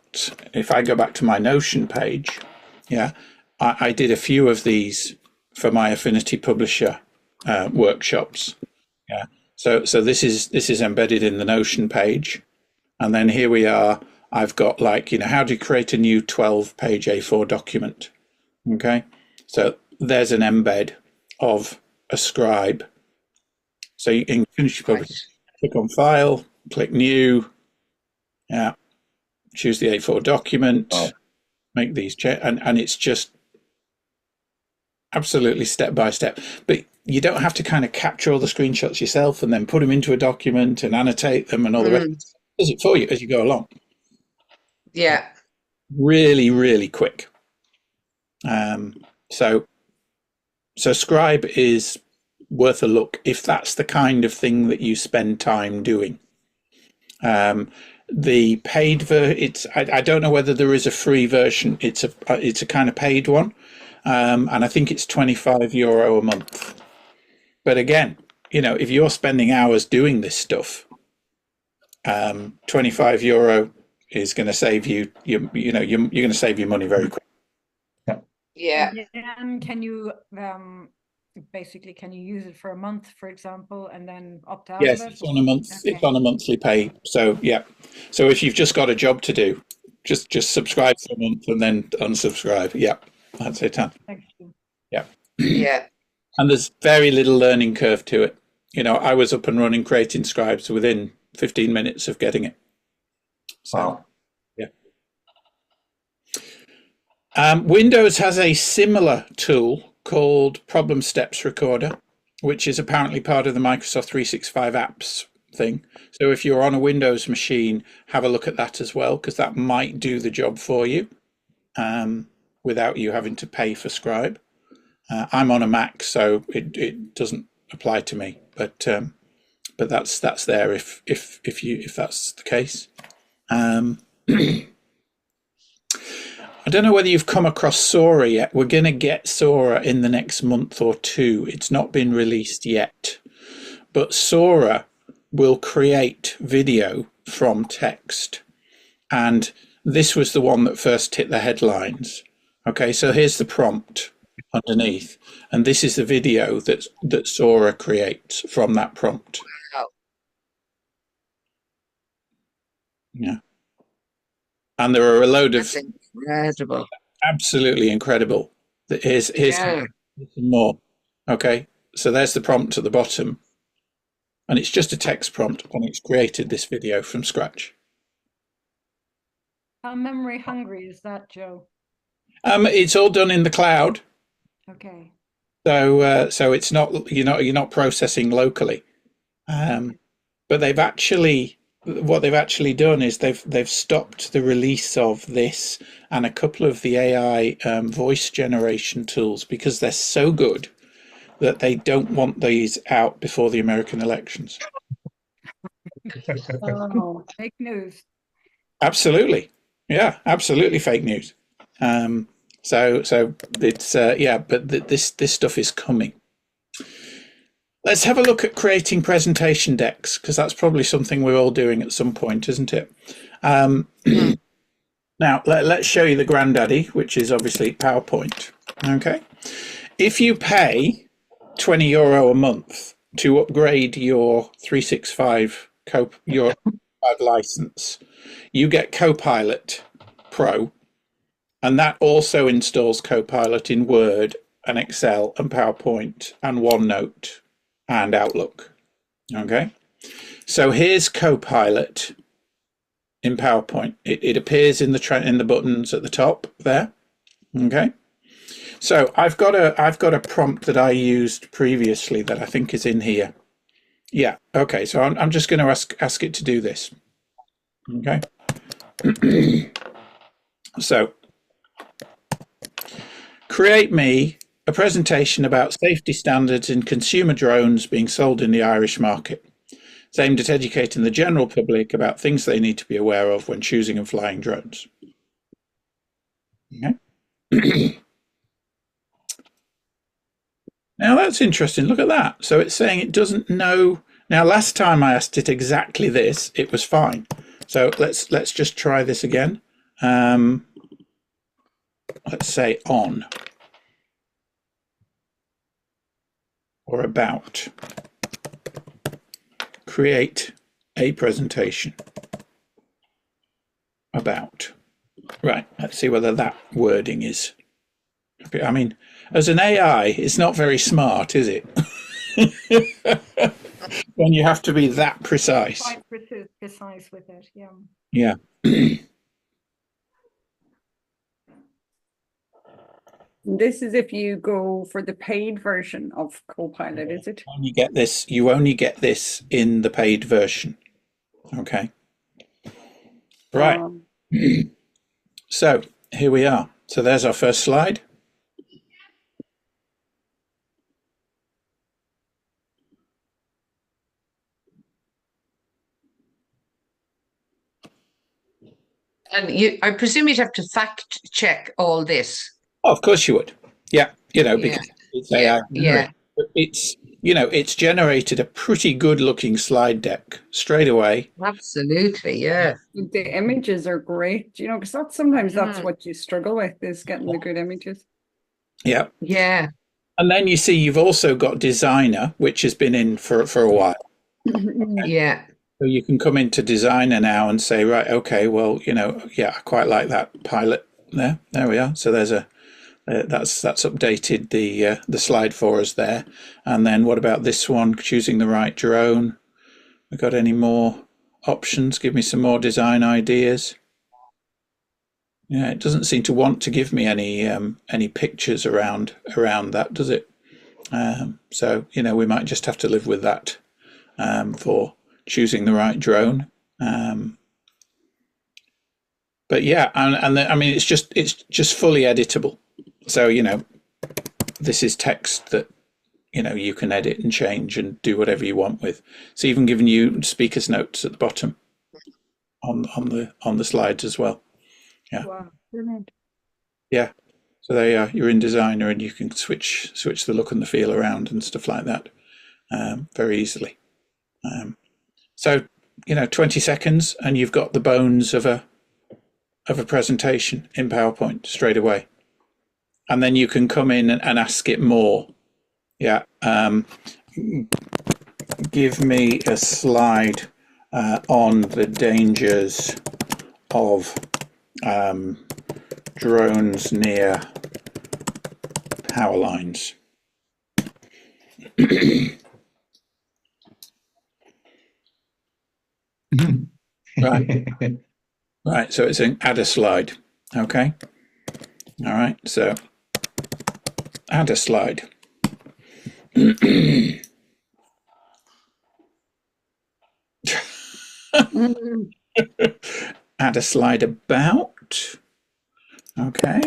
If I go back to my Notion page, I did a few of these for my Affinity Publisher workshops. Yeah. So this is embedded in the Notion page, and then here we are. I've got like, how do you create a new 12-page A4 document? Okay, so there's an embed of a Scribe. So you can finish your publication, click on File, click New, yeah, choose the A4 document, make these and it's just absolutely step by step. But you don't have to kind of capture all the screenshots yourself and then put them into a document and annotate them and all the rest. It does it for you as you go along. Yeah. Really, really quick. So Scribe is worth a look if that's the kind of thing that you spend time doing. The paid I don't know whether there is a free version. It's a kind of paid one, and I think it's €25 a month. But again, if you're spending hours doing this stuff, €25 is going to save you. You're going to save your money very quick. Yeah. And can you basically can you use it for a month, for example, and then opt out Yes, of it? it's on a month. Okay. It's on a monthly pay. So yeah. So if you've just got a job to do, just subscribe for a month and then unsubscribe. Yeah, that's it. Thank you. Yeah. Yeah. And there's very little learning curve to it. I was up and running creating Scribes within 15 minutes of getting it. So, Wow. yeah. Windows has a similar tool called Problem Steps Recorder, which is apparently part of the Microsoft 365 apps thing. So if you're on a Windows machine, have a look at that as well, because that might do the job for you without you having to pay for Scribe. I'm on a Mac, so it doesn't apply to me, but that's there if that's the case. I don't know whether you've come across Sora yet. We're going to get Sora in the next month or two. It's not been released yet, but Sora will create video from text, and this was the one that first hit the headlines. Okay, so here's the prompt underneath, and this is the video that Sora creates from that prompt. Wow. Yeah, and there are a load of That's incredible. absolutely incredible. Here's Yeah. some more. Okay, so there's the prompt at the bottom, and it's just a text prompt, and it's created this video from scratch. How memory hungry is that, Joe? It's all done in the cloud. Okay. So it's not you're not processing locally, but what they've actually done is they've stopped the release of this and a couple of the AI voice generation tools because they're so good that they don't want these out before the American elections. Oh, fake news. Absolutely, yeah, absolutely fake news. So it's but this stuff is coming. Let's have a look at creating presentation decks, because that's probably something we're all doing at some point, isn't it? Now, let's show you the granddaddy, which is obviously PowerPoint. Okay. If you pay €20 a month to upgrade your 365 your license, you get Copilot Pro, and that also installs Copilot in Word and Excel and PowerPoint and OneNote and Outlook. Okay, so here's Copilot in PowerPoint. It appears in the buttons at the top there. Okay, so I've got a prompt that I used previously that I think is in here. Yeah. Okay, so I'm just going to ask it to do this. Okay. So create me a presentation about safety standards in consumer drones being sold in the Irish market. It's aimed at educating the general public about things they need to be aware of when choosing and flying drones. Okay. Now that's interesting. Look at that. So it's saying it doesn't know. Now, last time I asked it exactly this, it was fine. So let's just try this again. Let's say on or about. Create a presentation. about. Right, let's see whether that wording is. I mean, as an AI, it's not very smart, is it? When you have to be that precise. Quite precise with it, yeah. Yeah. This is if you go for the paid version of Copilot, is it? You only get this in the paid version. Okay. Right. So here we are. So there's our first slide. And I presume you'd have to fact check all this. Oh, of course you would. Yeah, because it's AI. Yeah. It's generated a pretty good looking slide deck straight away. Absolutely, yeah. The images are great, because sometimes that's what you struggle with, is getting the good images. Yeah. Yeah. And then you see you've also got Designer, which has been in for a while. Yeah. So you can come into Designer now and say, right, okay, well, I quite like that pilot there. There we are. So there's that's updated the slide for us there. And then what about this one? Choosing the right drone. We got any more options? Give me some more design ideas. Yeah, it doesn't seem to want to give me any pictures around that, does it? So we might just have to live with that for choosing the right drone. But yeah, and I mean it's just fully editable. So this is text that you can edit and change and do whatever you want with. It's even giving you speakers notes at the bottom on the slides as well. Yeah. Wow, brilliant. Yeah. So there you are. You're in Designer and you can switch the look and the feel around and stuff like that very easily. So 20 seconds and you've got the bones of a presentation in PowerPoint straight away. And then you can come in and ask it more. Yeah. Give me a slide on the dangers of drones near power lines. Right. So it's an add a slide. Okay. All right. So add a slide. Add a slide about. Okay.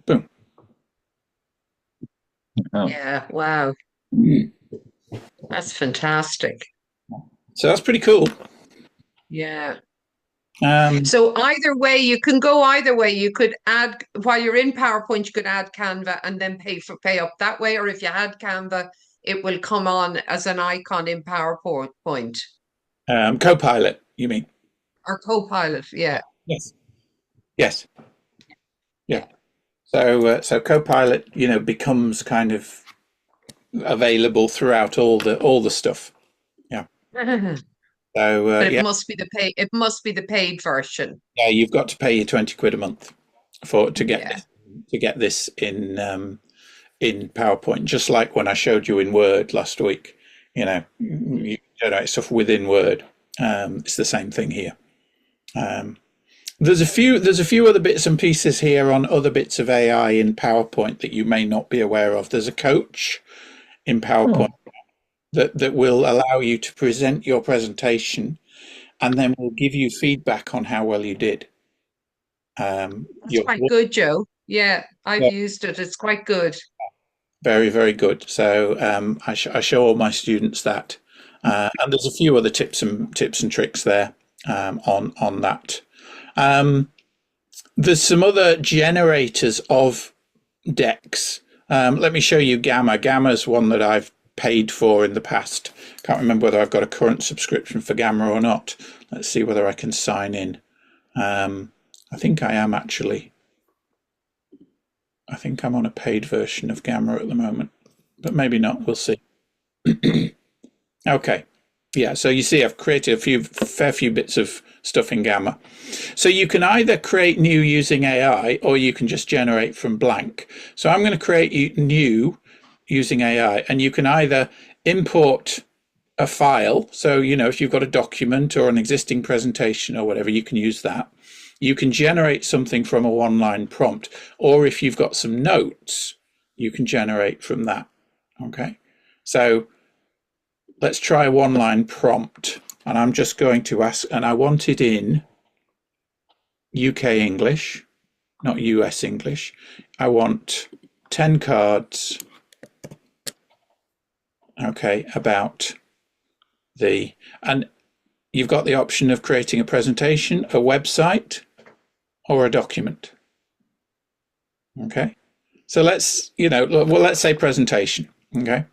Boom. Oh. Yeah. Wow. That's fantastic. So that's pretty cool. Yeah. Um, So either way, you can go either way. You could add, while you're in PowerPoint, you could add Canva and then pay up that way. Or if you had Canva, it will come on as an icon in PowerPoint. Copilot, you mean? Or Copilot, yeah. Yes. Yeah. So Copilot, becomes kind of available throughout all the stuff. Yeah. So But it must be the paid version. Yeah, you've got to pay your 20 quid a month to get this in PowerPoint. Just like when I showed you in Word last week, you generate stuff within Word. It's the same thing here. There's a few other bits and pieces here on other bits of AI in PowerPoint that you may not be aware of. There's a coach in PowerPoint that will allow you to present your presentation and then will give you feedback on how well you did. That's quite good, Joe. Yeah, I've used it. It's quite good. Very, very good. So I show all my students that. And there's a few other tips and tricks there on that. There's some other generators of decks. Let me show you Gamma. Gamma's one that I've paid for in the past. Can't remember whether I've got a current subscription for Gamma or not. Let's see whether I can sign in. I think I am actually. I think I'm on a paid version of Gamma at the moment, but maybe not. We'll see. Okay. Yeah, so you see I've created a fair few bits of stuff in Gamma. So you can either create new using AI, or you can just generate from blank. So I'm going to create new using AI, and you can either import a file. So, if you've got a document or an existing presentation or whatever, you can use that. You can generate something from a one-line prompt, or if you've got some notes, you can generate from that. Okay, so let's try a one-line prompt, and I'm just going to ask, and I want it in UK English, not US English. I want 10 cards, okay, about and you've got the option of creating a presentation, a website, or a document. Okay, so let's, let's say presentation. Okay.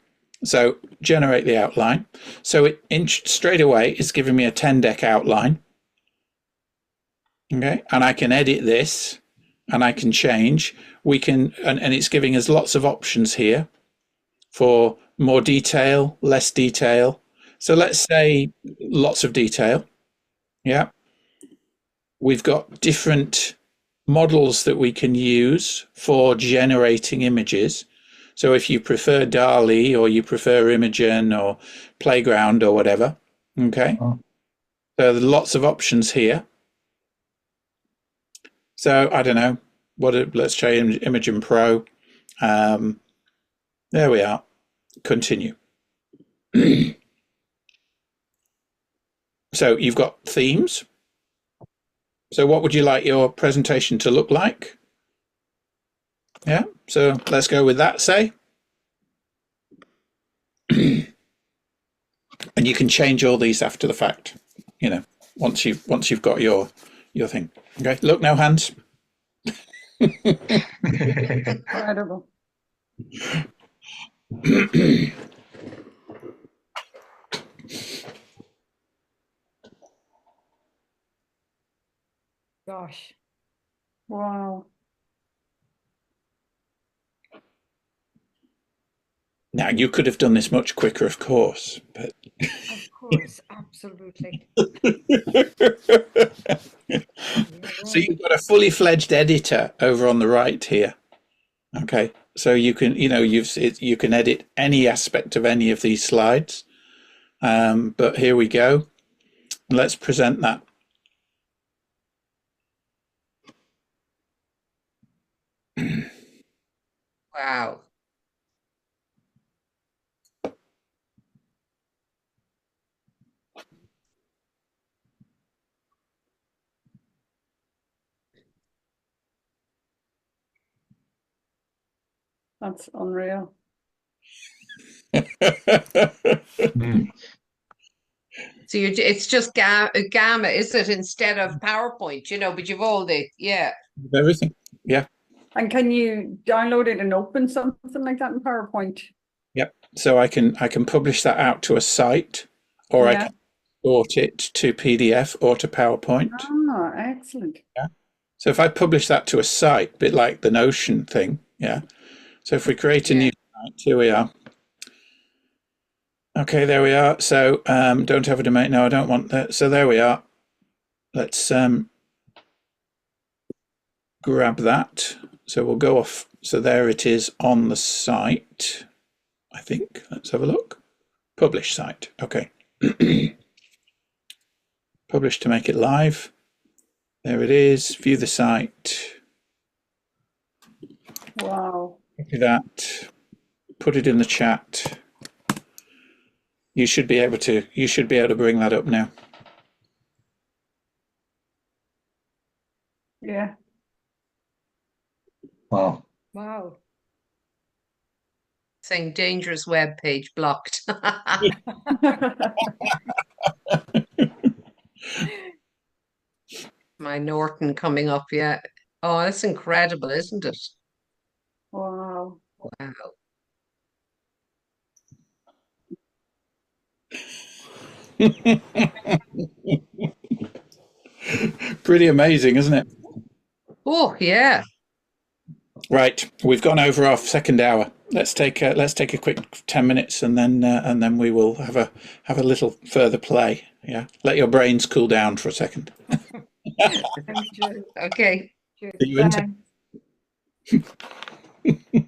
So generate the outline. So it straight away is giving me a 10-deck outline. Okay, and I can edit this, and I can change. We can, and it's giving us lots of options here for more detail, less detail. So let's say lots of detail. Yeah, we've got different models that we can use for generating images. So if you prefer DALL-E, or you prefer Imagen or Playground or whatever, okay. So there's lots of options here. So I don't know let's try Imagen Pro. There we are. Continue. So you've got themes. So what would you like your presentation to look like? Yeah, so let's go with that, say. And you can change all these after the fact, once you've got your thing. Okay, look, no hands. Incredible. Gosh. Wow. Now, you could have done this much quicker, of course, but Of course, absolutely. so you've got a fully fledged editor over on the right here. Okay, so you can, you can edit any aspect of any of these slides. But here we go. Let's present that. Wow. That's unreal. So it's just Gamma, is it, instead of PowerPoint, but you've all the, yeah. Everything. Yeah. And can you download it and open something like that in PowerPoint? Yep. So I can publish that out to a site, or I can export it to PDF or to PowerPoint. Ah, excellent. Yeah. So if I publish that to a site, a bit like the Notion thing, yeah. So if we create a new site, here we are. Okay, there we are. So don't have a domain. No, I don't want that. So there we are. Let's grab that. So we'll go off. So there it is on the site, I think. Let's have a look. Publish site. Okay. Publish to make it live. There it is. View the site. Wow. Copy that. Put it in the chat. You should be able to bring that up now. Yeah. Wow. Wow. Saying dangerous web page blocked. My Norton coming up, yeah. Oh, that's incredible, isn't it? Wow. Wow. Pretty amazing, isn't it? Oh, yeah. Right, we've gone over our second hour. Let's take a quick 10 minutes, and then we will have a little further play. Yeah, let your brains cool down for a second. Thanks, Joe. Okay. Cheers. Are you into? Bye.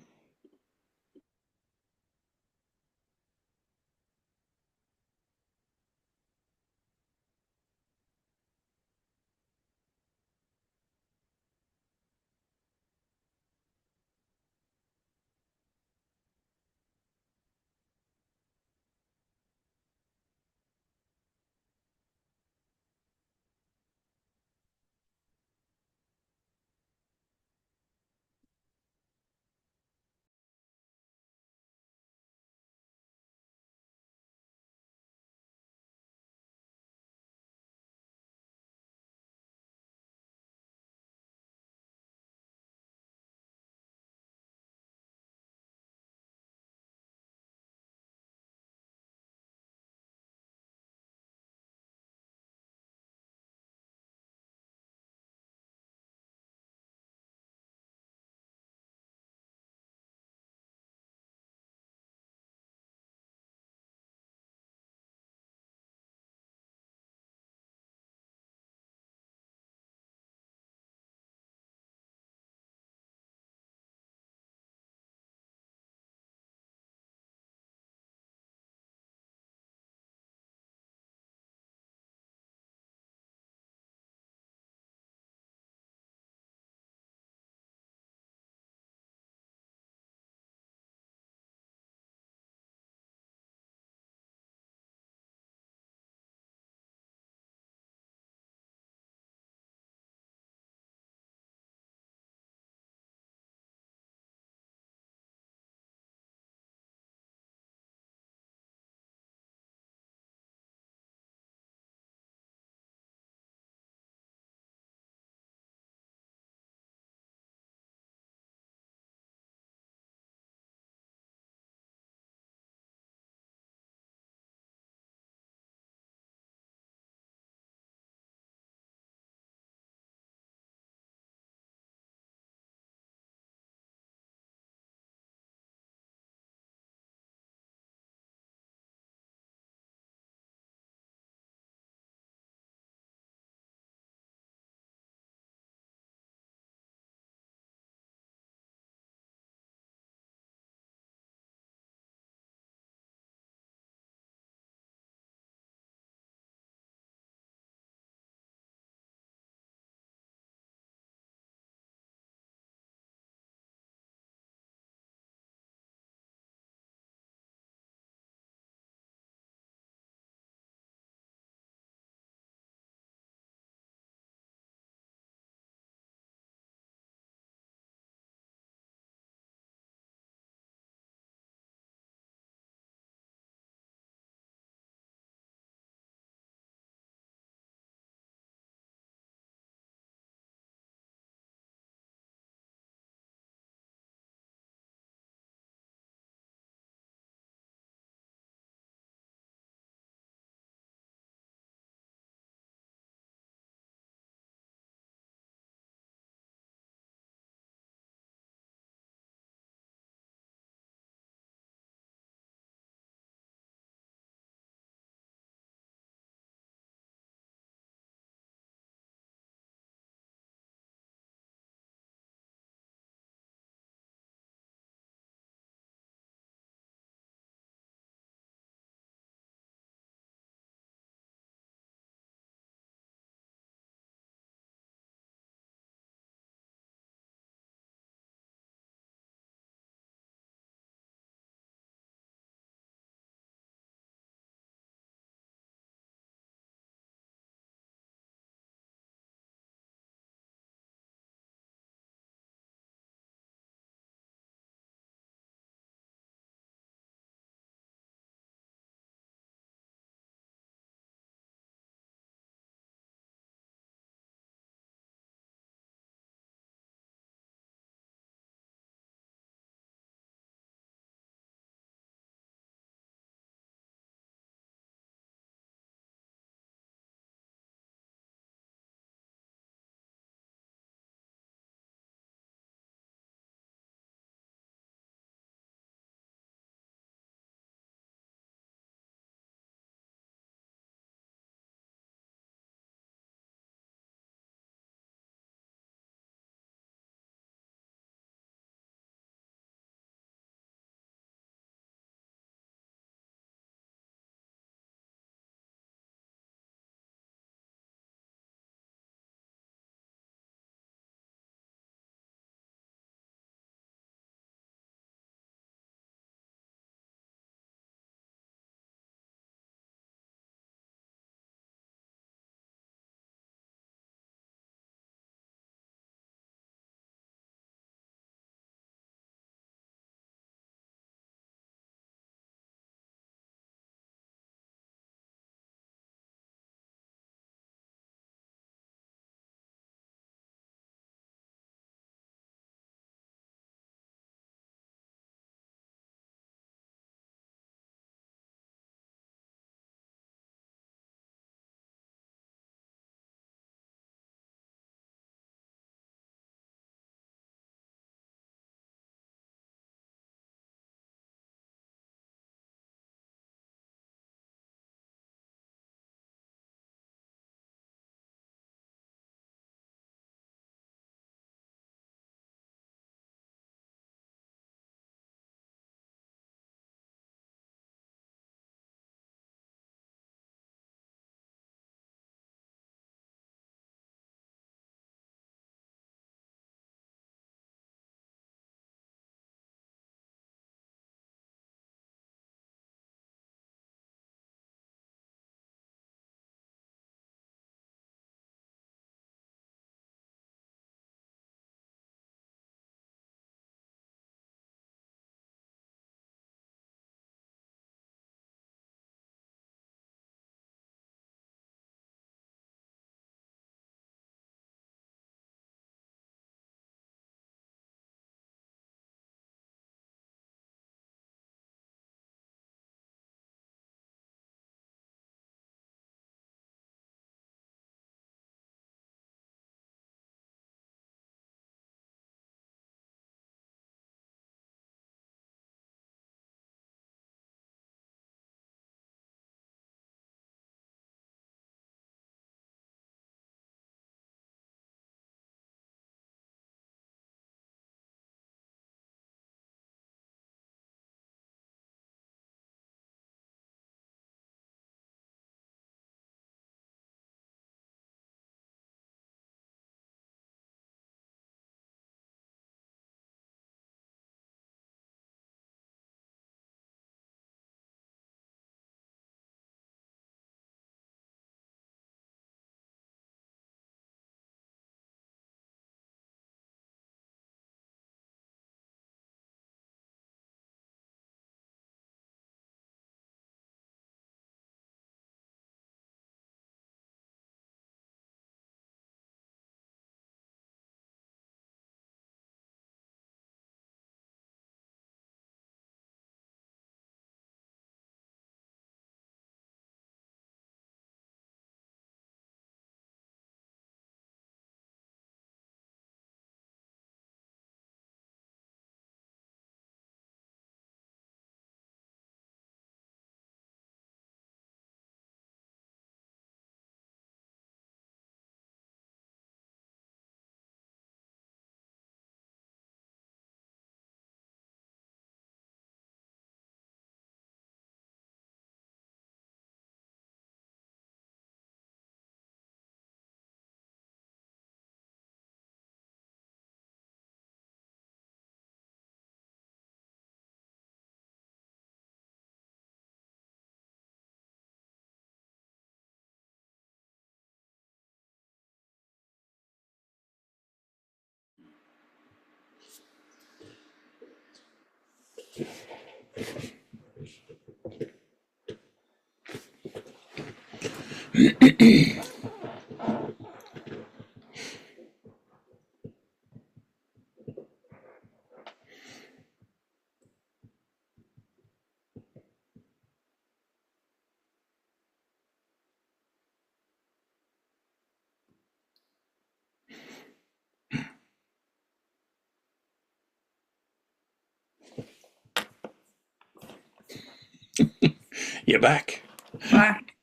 You're back. Back.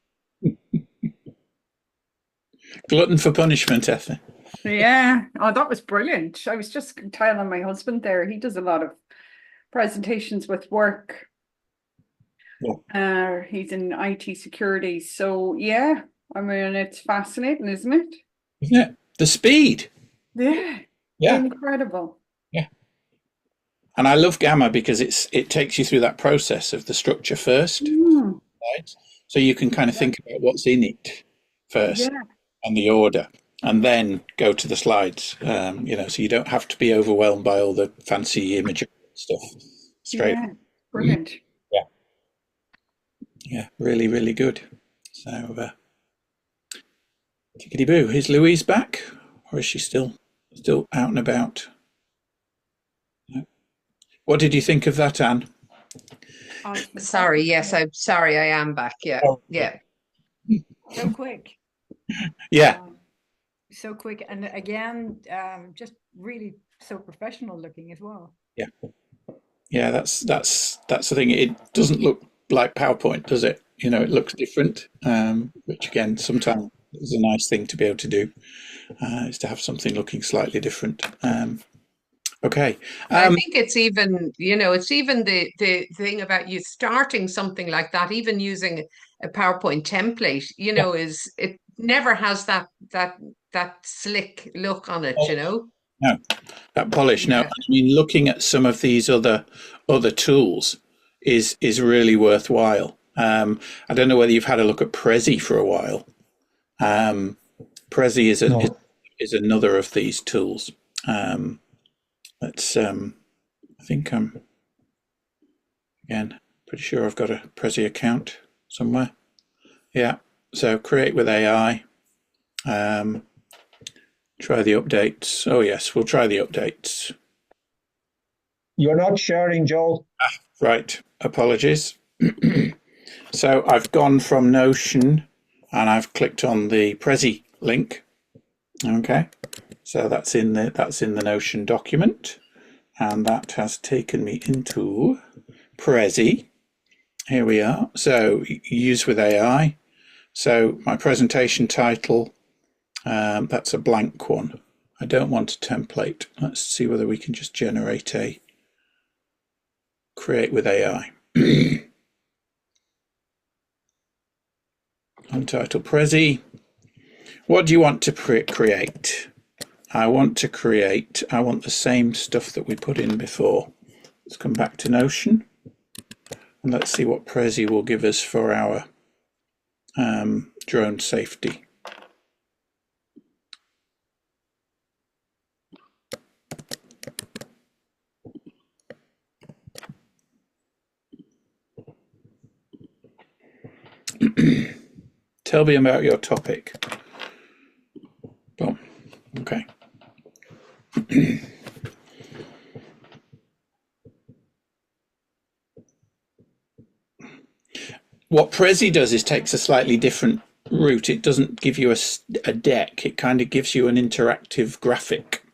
Glutton for punishment, Ethan. Yeah. Oh, that was brilliant. I was just telling my husband there, he does a lot of presentations with work. Yeah. He's in IT security. So yeah, I mean, it's fascinating, isn't it? Isn't it? The speed. Yeah. Yeah. Incredible. Yeah. And I love Gamma because it takes you through that process of the structure first. Mm. Right? So you can kind of think about what's in it first Yeah. and the order, and then go to the slides. You know, so you don't have to be overwhelmed by all the fancy imagery stuff. Straight. Yeah. Brilliant. Yeah, really, really good. So, tickety boo. Is Louise back, or is she still out and about? No. What did you think of that, Anne? Sorry, yes, I'm sorry, I am back. Yeah, Oh. yeah. So quick. Yeah, So quick. And again, just really so professional looking as well. yeah. That's the thing. It doesn't look like PowerPoint, does it? You know, it looks different, which again, sometimes is a nice thing to be able to do, is to have something looking slightly different. Okay. I think it's even, it's even the thing about you starting something like that, even using a PowerPoint template, is it never has that slick look on it, No, that polish. Now, Yeah. I mean, looking at some of these other tools is really worthwhile. I don't know whether you've had a look at Prezi for a while. Prezi is another of these tools. Let's. I think I'm again pretty sure I've got a Prezi account somewhere. Yeah. So create with AI. Try the updates. Oh yes, we'll try the updates. You're not sharing, Joel. Right. Apologies. So I've gone from Notion and I've clicked on the Prezi link. Okay. So that's in the Notion document, and that has taken me into Prezi. Here we are. So use with AI. So my presentation title, that's a blank one. I don't want a template. Let's see whether we can just generate a create with AI. Untitled Prezi. What do you want to create? I want the same stuff that we put in before. Let's come back to Notion and let's see what Prezi will give us for our drone safety. Tell me about your topic. Boom. Okay. What Prezi does is takes a slightly different route. It doesn't give you a deck. It kind of gives you an interactive graphic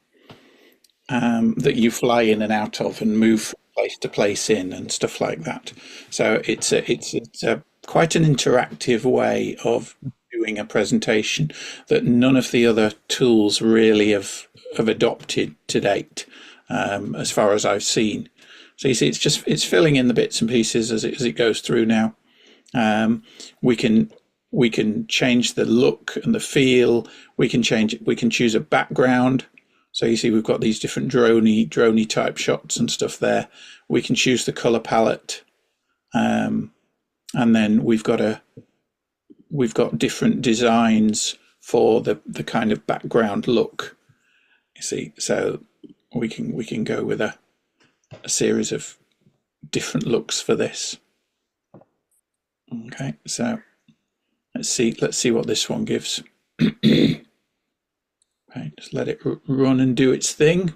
that you fly in and out of and move place to place in and stuff like that. So it's a quite an interactive way of doing a presentation that none of the other tools really have adopted to date, as far as I've seen. So you see, it's filling in the bits and pieces as it goes through now. We can change the look and the feel. We can choose a background. So you see, we've got these different droney type shots and stuff there. We can choose the color palette, and then we've got different designs for the kind of background look. You see, so we can go with a series of different looks for this. Okay, so let's see what this one gives. Okay, just let it run and do its thing.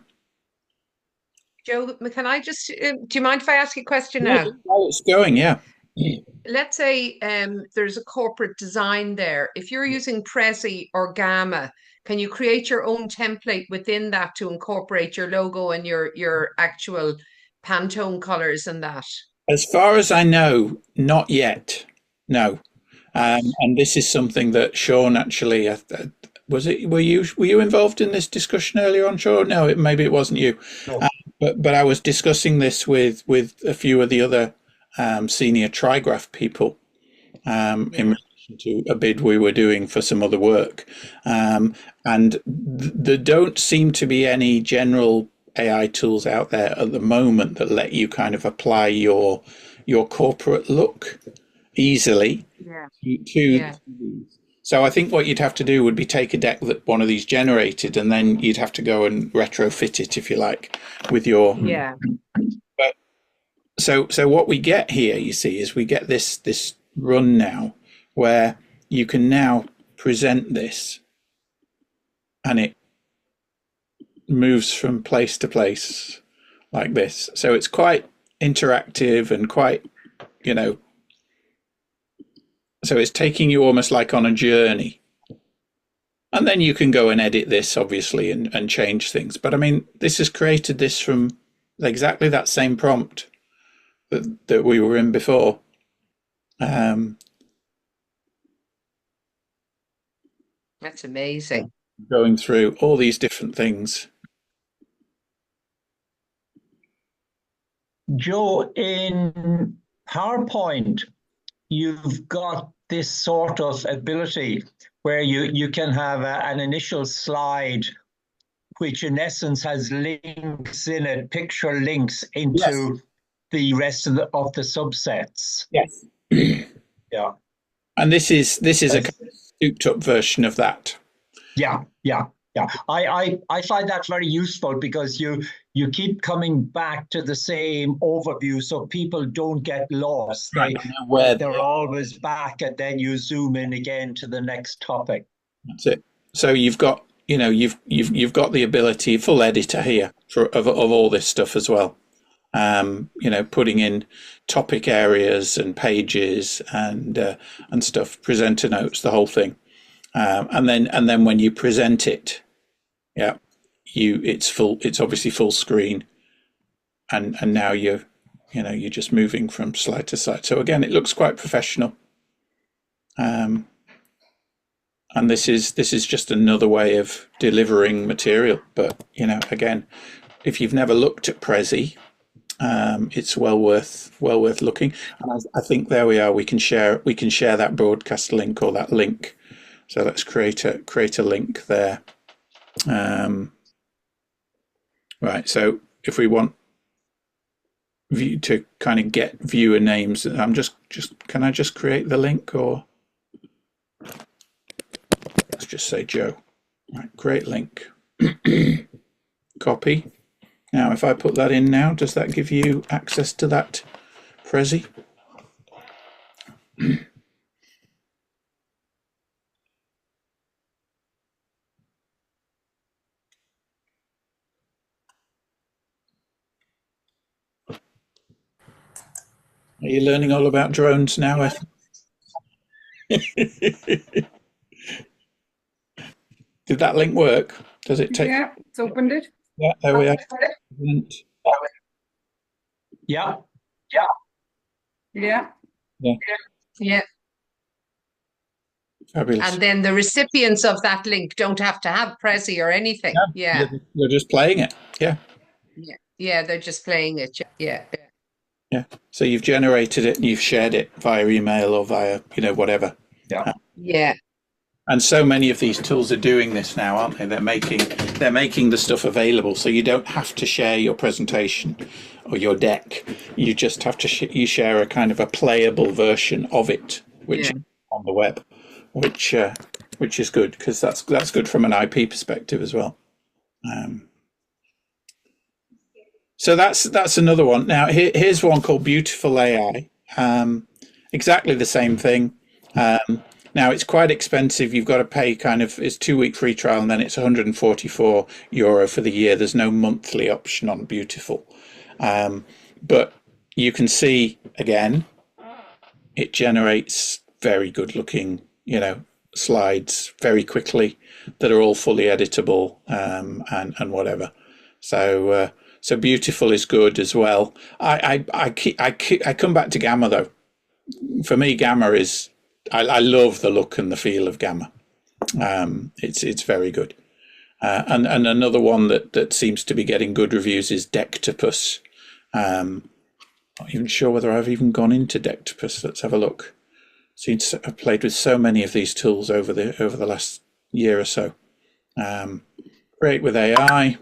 Joe, can I just, do you mind if I ask you a question Yeah, now? while it's going, yeah. Let's say there's a corporate design there. If you're using Prezi or Gamma, can you create your own template within that to incorporate your logo and your actual Pantone colors and that? As far as I know, not yet. No. And this is something that Sean actually was it. Were you involved in this discussion earlier on, Sean? No, maybe it wasn't you. No. But I was discussing this with a few of the other senior Trigraph people in relation to a bid we were doing for some other work, and there don't seem to be any general AI tools out there at the moment that let you kind of apply your corporate look easily Yeah. to Yeah. so I think what you'd have to do would be take a deck that one of these generated, and then you'd have to go and retrofit it, if you like, with your. Yeah. But so what we get here, you see, is we get this run now where you can now present this, and it moves from place to place like this. So it's quite interactive and quite, so it's taking you almost like on a journey. And then you can go and edit this, obviously, and change things. But I mean, this has created this from exactly that same prompt that we were in before. That's amazing. Going through all these different things. Joe, in PowerPoint, you've got this sort of ability where you can have an initial slide, which in essence has links in it, picture links into the rest of the subsets. Yes. Yeah. And this is a kind of souped up version of that. Yeah. I find that very useful because you keep coming back to the same overview so people don't get lost. They're always back, and then you zoom in again to the next topic. That's it. So you've got you've got the ability, full editor here of all this stuff as well. Putting in topic areas and pages and stuff, presenter notes, the whole thing. And then when you present it, it's obviously full screen, and now you're just moving from slide to slide. So again, it looks quite professional. And this is just another way of delivering material. But again, if you've never looked at Prezi, it's well worth looking. And I think there we are. We can share that broadcast link or that link. So let's create a link there. Right. So if we want view to kind of get viewer names, can I just create the link, or let's just say Joe. Right. Create link. Copy. Now, if I put that in now, does that give you access to that Prezi? Are you learning all about drones now, Eth? Did that link work? Does it take? Yeah, it's opened it. Yeah, there we are. Yeah. Yeah. Fabulous. And then the recipients of that link don't have to have Prezi or anything. Yeah. You're just playing it. Yeah. Yeah, they're just playing it. Yeah. Yeah. So you've generated it and you've shared it via email or via, whatever. Yeah. And so many of these tools are doing this now, aren't they? They're making the stuff available, so you don't have to share your presentation or your deck. You just have to you share a kind of a playable version of it, which is on the web, which is good, because that's good from an IP perspective as well. So that's another one. Now here's one called Beautiful AI. Exactly the same thing. Now it's quite expensive. You've got to pay it's 2 week free trial and then it's €144 for the year. There's no monthly option on Beautiful. But you can see again, it generates very good looking, slides very quickly that are all fully editable, and whatever. So Beautiful is good as well. I come back to Gamma though. For me, Gamma is I love the look and the feel of Gamma. It's very good. And another one that seems to be getting good reviews is Dectopus. Not even sure whether I've even gone into Dectopus. Let's have a look. I've played with so many of these tools over the last year or so. Great with AI.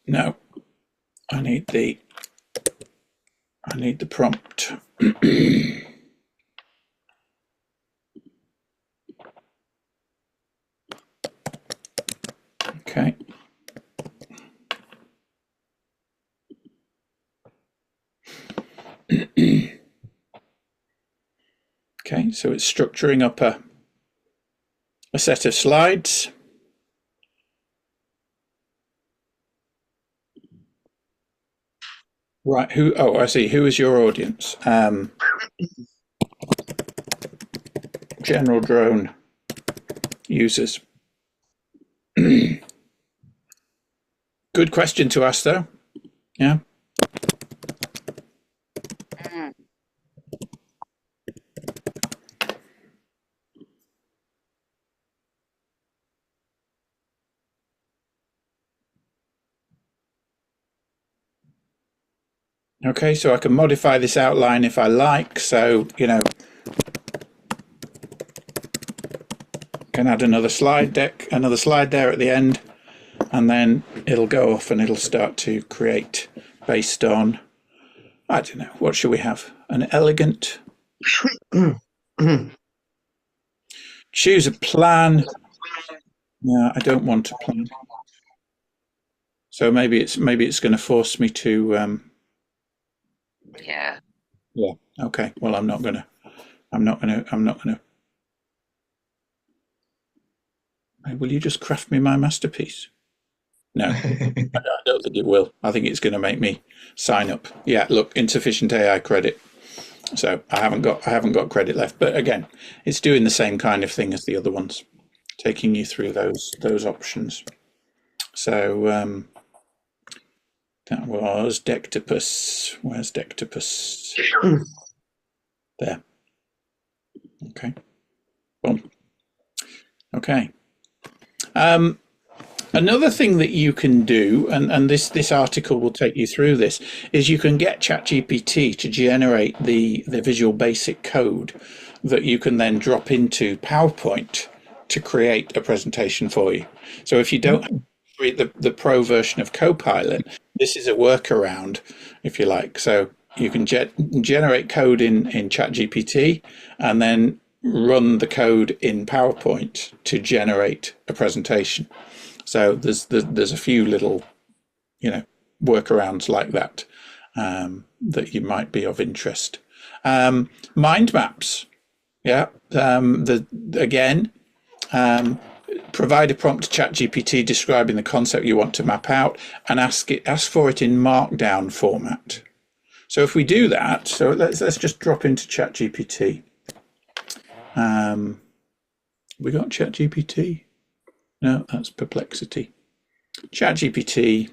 No, I need the prompt. Okay. Okay, so it's structuring up a set of slides. Right, I see. Who is your audience? General drone users. Good question to ask though. Yeah. Okay, so I can modify this outline if I like. So, can add another slide there at the end, and then it'll go off and it'll start to create based on, I don't know, what should we have? An elegant. Choose a plan. No, I don't want a plan. So maybe it's going to force me to. Yeah. Yeah. Okay. Well, I'm not gonna. Will you just craft me my masterpiece? No, I don't think it will. I think it's going to make me sign up. Yeah. Look, insufficient AI credit. So I haven't got credit left. But again, it's doing the same kind of thing as the other ones, taking you through those options. So that was Dectopus. Where's Dectopus? There. Okay. Boom. Okay. Another thing that you can do, and this article will take you through this, is you can get ChatGPT to generate the Visual Basic code that you can then drop into PowerPoint to create a presentation for you. So if you don't read the pro version of Copilot, this is a workaround, if you like. So you can generate code in ChatGPT and then run the code in PowerPoint to generate a presentation. So there's a few little, workarounds like that that you might be of interest. Mind maps, yeah. Provide a prompt to ChatGPT describing the concept you want to map out, and ask for it in Markdown format. So if we do that, so let's just drop into ChatGPT. We got ChatGPT. No, that's Perplexity. ChatGPT.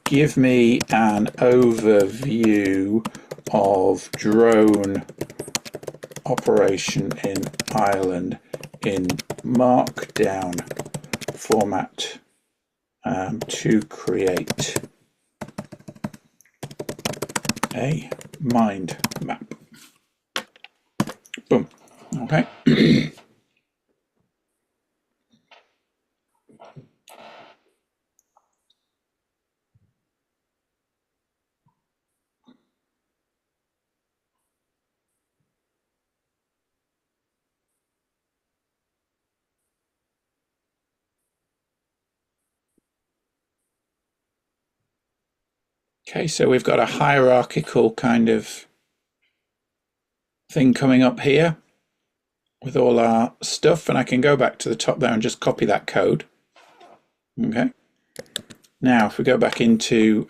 Give me an overview of drone operation in Ireland in Markdown format to create a mind map. Boom. Okay. Okay, so we've got a hierarchical kind of thing coming up here with all our stuff, and I can go back to the top there and just copy that code. Okay. Now, if we go back into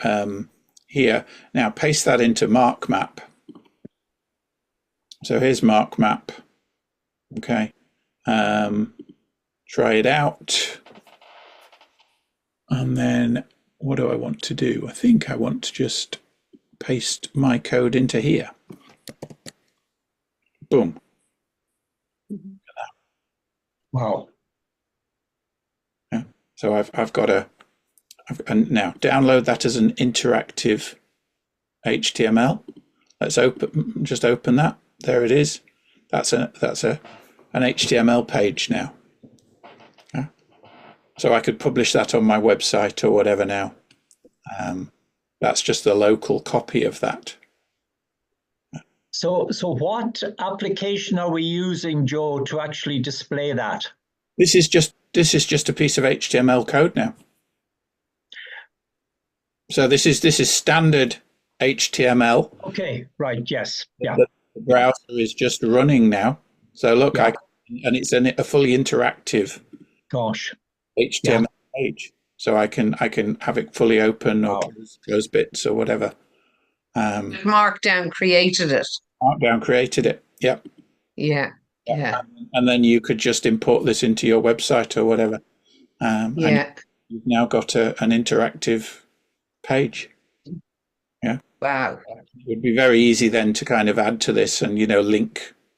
here, now paste that into MarkMap. So here's MarkMap. Okay. Try it out. And then what do I want to do? I think I want to just paste my code into here. Boom. Wow. Yeah. So I've got and now download that as an interactive HTML. Let's just open that. There it is. That's an HTML page now. Yeah. So I could publish that on my website or whatever now. That's just the local copy of that. So what application are we using, Joe, to actually display that? This is just a piece of HTML code now. So this is standard HTML. Okay, right, yes. Yeah. The browser is just running now. So look, Yeah. and it's a fully interactive Gosh. HTML page. So I can have it fully open or Wow. close bits or whatever. Markdown created it. Markdown created it. Yep. Yeah. Yeah. And then you could just import this into your website or whatever. And Yeah. you've now got an interactive page. Yeah. Wow. It would be very easy then to kind of add to this and,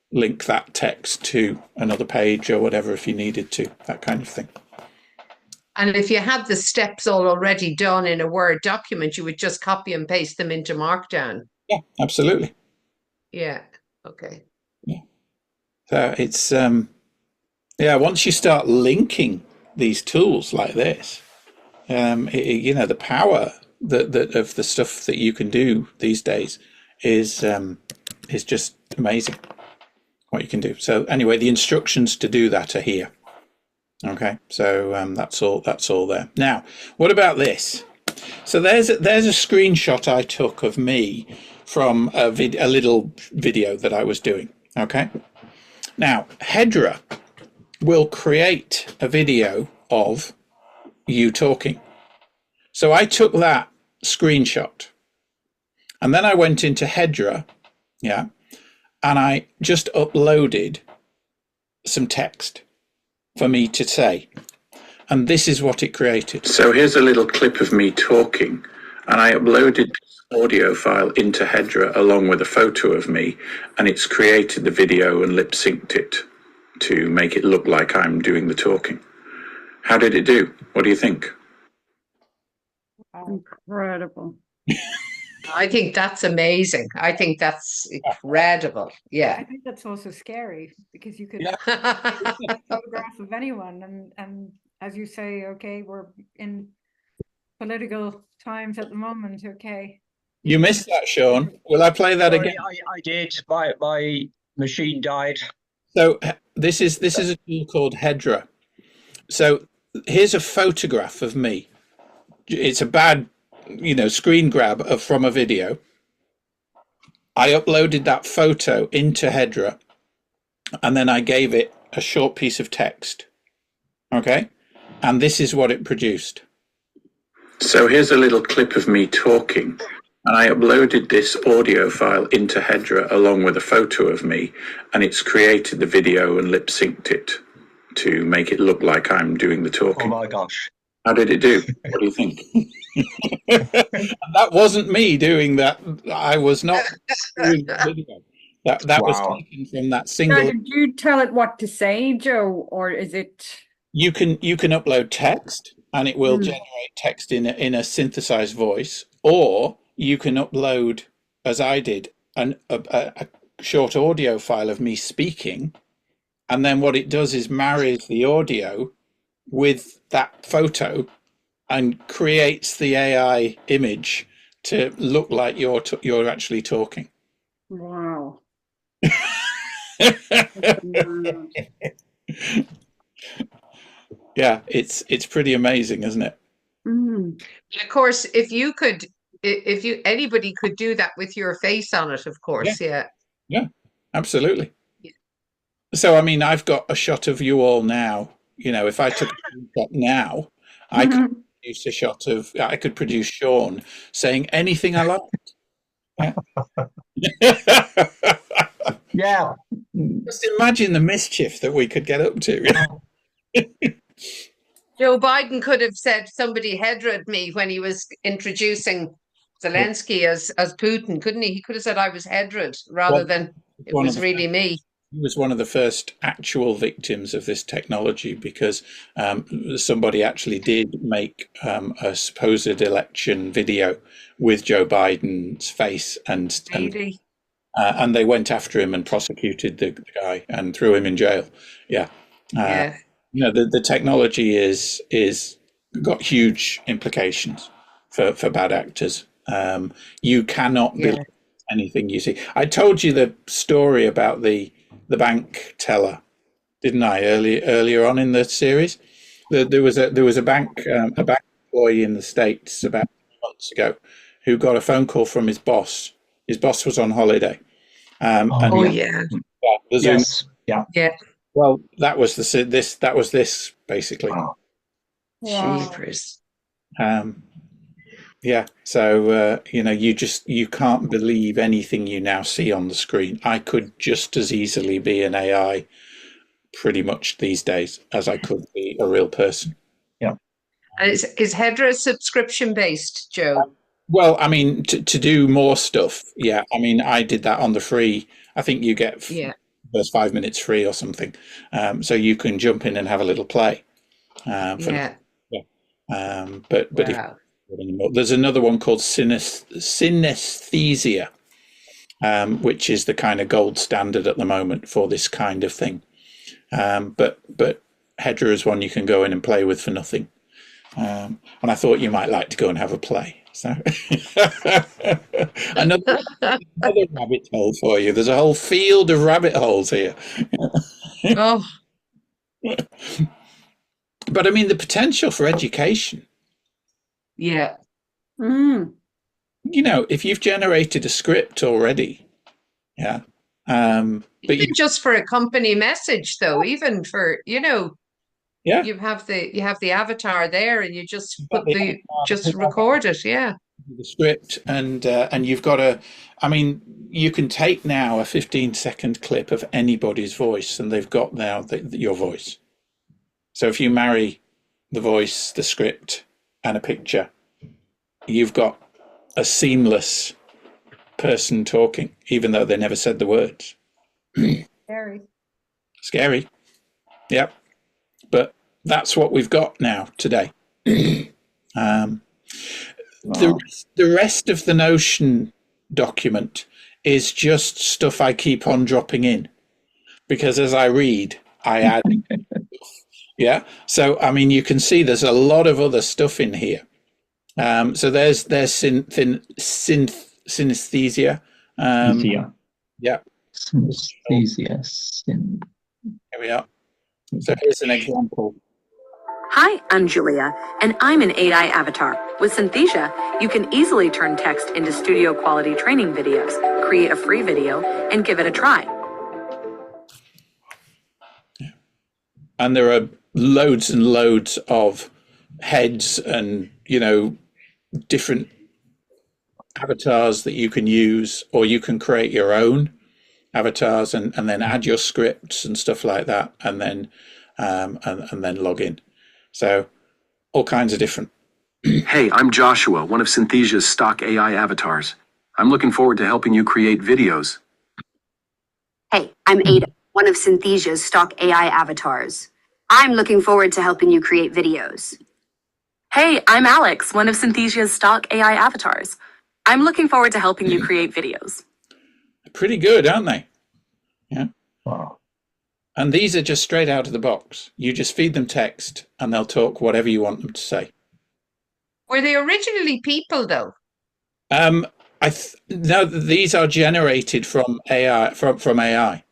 link that text to another page or whatever if you needed to, that kind of thing. And if you had the steps all already done in a Word document, you would just copy and paste them into Markdown. Yeah, absolutely. Yeah. Okay. So it's, once you start linking these tools like this, the power that of the stuff that you can do these days is just amazing what you can do. So anyway, the instructions to do that are here. Okay, so that's all there. Now, what about this? So there's a screenshot I took of me from a little video that I was doing. Okay, now Hedra will create a video of you talking. So I took that screenshot and then I went into Hedra, and I just uploaded some text for me to say. And this is what it created. So here's a little clip of me talking, and I uploaded this audio file into Hedra along with a photo of me, and it's created the video and lip synced it to make it look like I'm doing the talking. How did it do? What do you think? Incredible. I think that's amazing. I think that's incredible. I Yeah. think that's also scary because you could Yeah. take a photograph of anyone and as you say, okay, we're in political times at the moment, okay. You missed that, Sean. Will I play that Sorry, again? I did. My machine died. So this is a tool called Hedra. So here's a photograph of me. It's a bad, screen grab from a video. I uploaded that photo into Hedra, and then I gave it a short piece of text. Okay, and this is what it produced. So here's a little clip of me talking, and I uploaded this audio file into Hedra along with a photo of me, and it's created the video and lip synced it to make it look like I'm doing the Oh talking. my gosh. How did it do? What do you think? That wasn't me doing that. I was not doing the video. That was Wow. taken from that Now, single. did you tell it what to say, Joe, or is it? You can upload text, and it will Hmm. generate text in a synthesized voice, or you can upload, as I did, a short audio file of me speaking, and then what it does is marries the audio with that photo and creates the AI image to look like you're actually talking. Wow. Yeah, it's pretty amazing, isn't it? Mm. Of course, if you could if you anybody could do that with your face on it, of course. Yeah. Yeah, absolutely. Yeah. So, I mean, I've got a shot of you all now. You know, if I took a shot now, I could produce a shot of, I could produce Sean saying anything I like. Yeah. Just imagine the mischief that we could get up to. Joe Biden could have said somebody headruned me when he was introducing Zelensky as Putin, couldn't he? He could have said I was headruned rather than it one of was the really me. He was one of the first actual victims of this technology because somebody actually did make a supposed election video with Joe Biden's face, and Really? they went after him and prosecuted the guy and threw him in jail. Yeah. Yeah. You know, the technology is got huge implications for bad actors. You cannot believe anything you see. I told you the story about the bank teller, didn't I? Earlier on in the series, there was a bank employee in the States about 2 months ago who got a phone call from his boss. His boss was on holiday. Oh yeah. The Zoom. Yes. Yeah. Yeah. Well, that was this basically. Wow. Jeepers. Yeah, so you know, you can't believe anything you now see on the screen. I could just as easily be an AI pretty much these days as I could be a real person. Yeah. And is Hedra subscription based, Joe? Well, I mean, to do more stuff, yeah. I mean, I did that on the free. I think you get first 5 minutes free or something, so you can jump in and have a little play. But Wow. There's another one called synesthesia, which is the kind of gold standard at the moment for this kind of thing. But Hedra is one you can go in and play with for nothing. And I thought you might like to go and have a play. So another rabbit hole for you. There's a whole field of rabbit holes here. Oh, But I mean, the potential for education. yeah. Mm. You know, if you've generated a script already, yeah. But Even just for a company message, though, even for yeah, you have the avatar there, and you just got put the just record it. Yeah. the script, and you've got I mean, you can take now a 15-second clip of anybody's voice, and they've got now your voice. So if you marry the voice, the script, and a picture, you've got a seamless person talking, even though they never said the words. Scary. Yep. But that's what we've got now today. The rest of the Notion document is just stuff I keep on dropping in, because as I read, I add. Yeah. So, I mean, you can see there's a lot of other stuff in here. So there's synesthesia. Yeah. Synesthesia. Here we are. So here's an example. Hi, I'm Julia, and I'm an AI avatar. With Synthesia, you can easily turn text into studio quality training videos, create a free video, and give it a try. Yeah. And there are loads and loads of heads and, different avatars that you can use, or you can create your own avatars and then add your scripts and stuff like that, and then log in. So all kinds of different. Hey, I'm Joshua, one of Synthesia's stock AI avatars. I'm looking forward to helping you create videos. Hey, I'm Ada, one of Synthesia's stock AI avatars. I'm looking forward to helping you create videos. Hey, I'm Alex, one of Synthesia's stock AI avatars. I'm looking forward to helping you create videos. Pretty good, aren't they? Yeah. Wow. And these are just straight out of the box. You just feed them text and they'll talk whatever you want them to say. Were they originally people, though? No, these are generated from AI. From AI.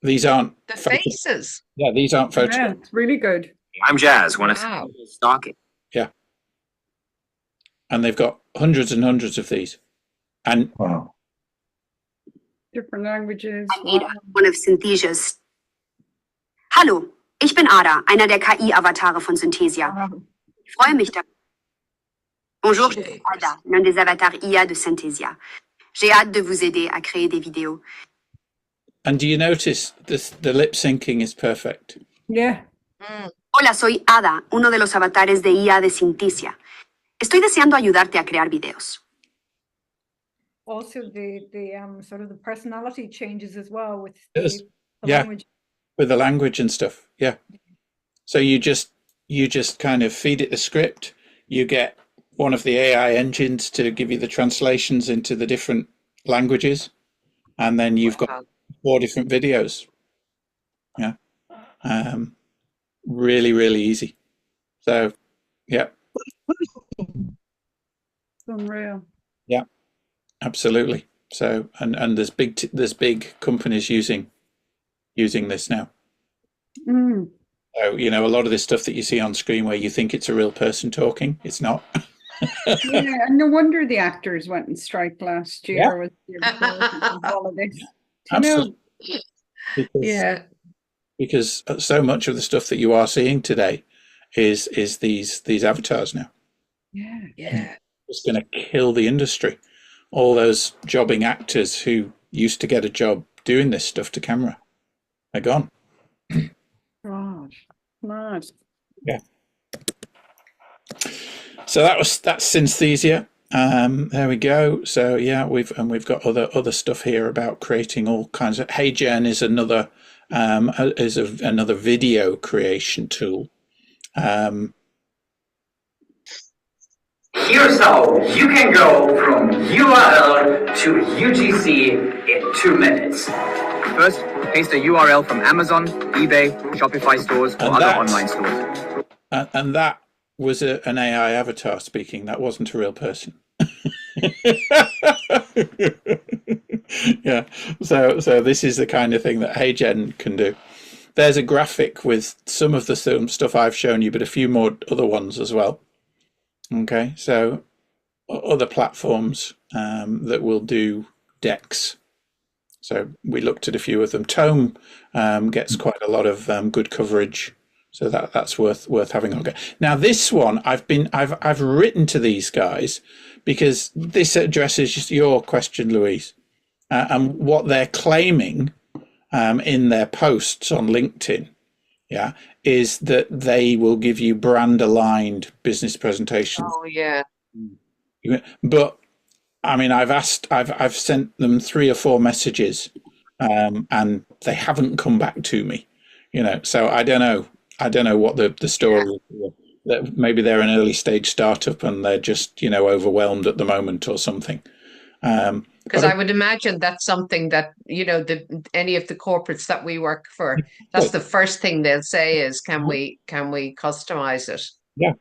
These aren't The faces. Yeah, these aren't photos. Yeah, it's really good. I'm Jazz, one of Wow. Synthesia's stock. Yeah. and they've got hundreds and hundreds of these. And Wow. Different languages. I'm Ada, one of Synthesia's. Hallo, ich bin Ada, einer der KI-Avatare von Synthesia. Wow. Ich freue mich da. Bonjour, je suis Ada, l'un des avatars IA de Synthesia. J'ai hâte de vous aider à créer des vidéos. do you notice this? The lip syncing is perfect. Yeah. Hola, soy Ada, uno de los avatares de IA de Synthesia. Estoy deseando ayudarte a crear videos. Also, the sort of the personality changes as well with Yes. the Yeah. language. With the language and stuff. Yeah. So you just kind of feed it the script. You get one of the AI engines to give you the translations into the different languages, and then you've got 4 different videos. Yeah. Really, really easy. So, yeah. It's unreal. Yeah, absolutely. So, and there's big companies using this now. Mm. So, you know, a lot of this stuff that you see on screen where you think it's a real person talking, it's not. Yeah, and no wonder the actors went on strike last year Yeah. with all of this. Absolutely. Because, Yeah. because so much of the stuff that you are seeing today is these avatars now. Yeah. Yeah. It's going to kill the industry. All those jobbing actors who used to get a job doing this stuff to camera, they're gone. Gosh. Mad. Yeah. So that's Synthesia. There we go. So yeah, we've got other stuff here about creating all kinds of. HeyGen is another another video creation tool. Here's how you can go from URL to UGC in 2 minutes. First, paste a URL from Amazon, eBay, Shopify stores, or And other that- online stores. And that was an AI avatar speaking. That wasn't a real person. Yeah. So this is the kind of thing that HeyGen can do. There's a graphic with some of the stuff I've shown you, but a few more other ones as well. Okay. So other platforms that will do decks. So we looked at a few of them. Tome gets quite a lot of good coverage. So that's worth having a look at. Now this one, I've written to these guys because this addresses your question, Louise, and what they're claiming in their posts on LinkedIn, yeah, is that they will give you brand aligned business presentations. Oh yeah. But I mean, I've sent them 3 or 4 messages, and they haven't come back to me. You know, so I don't know what the story is. That maybe they're an early stage startup and they're just, you know, overwhelmed at the moment or something. Because I would imagine that's something that, you know, any of the corporates that we work for, that's the first thing they'll say is, can we customize it? Yeah.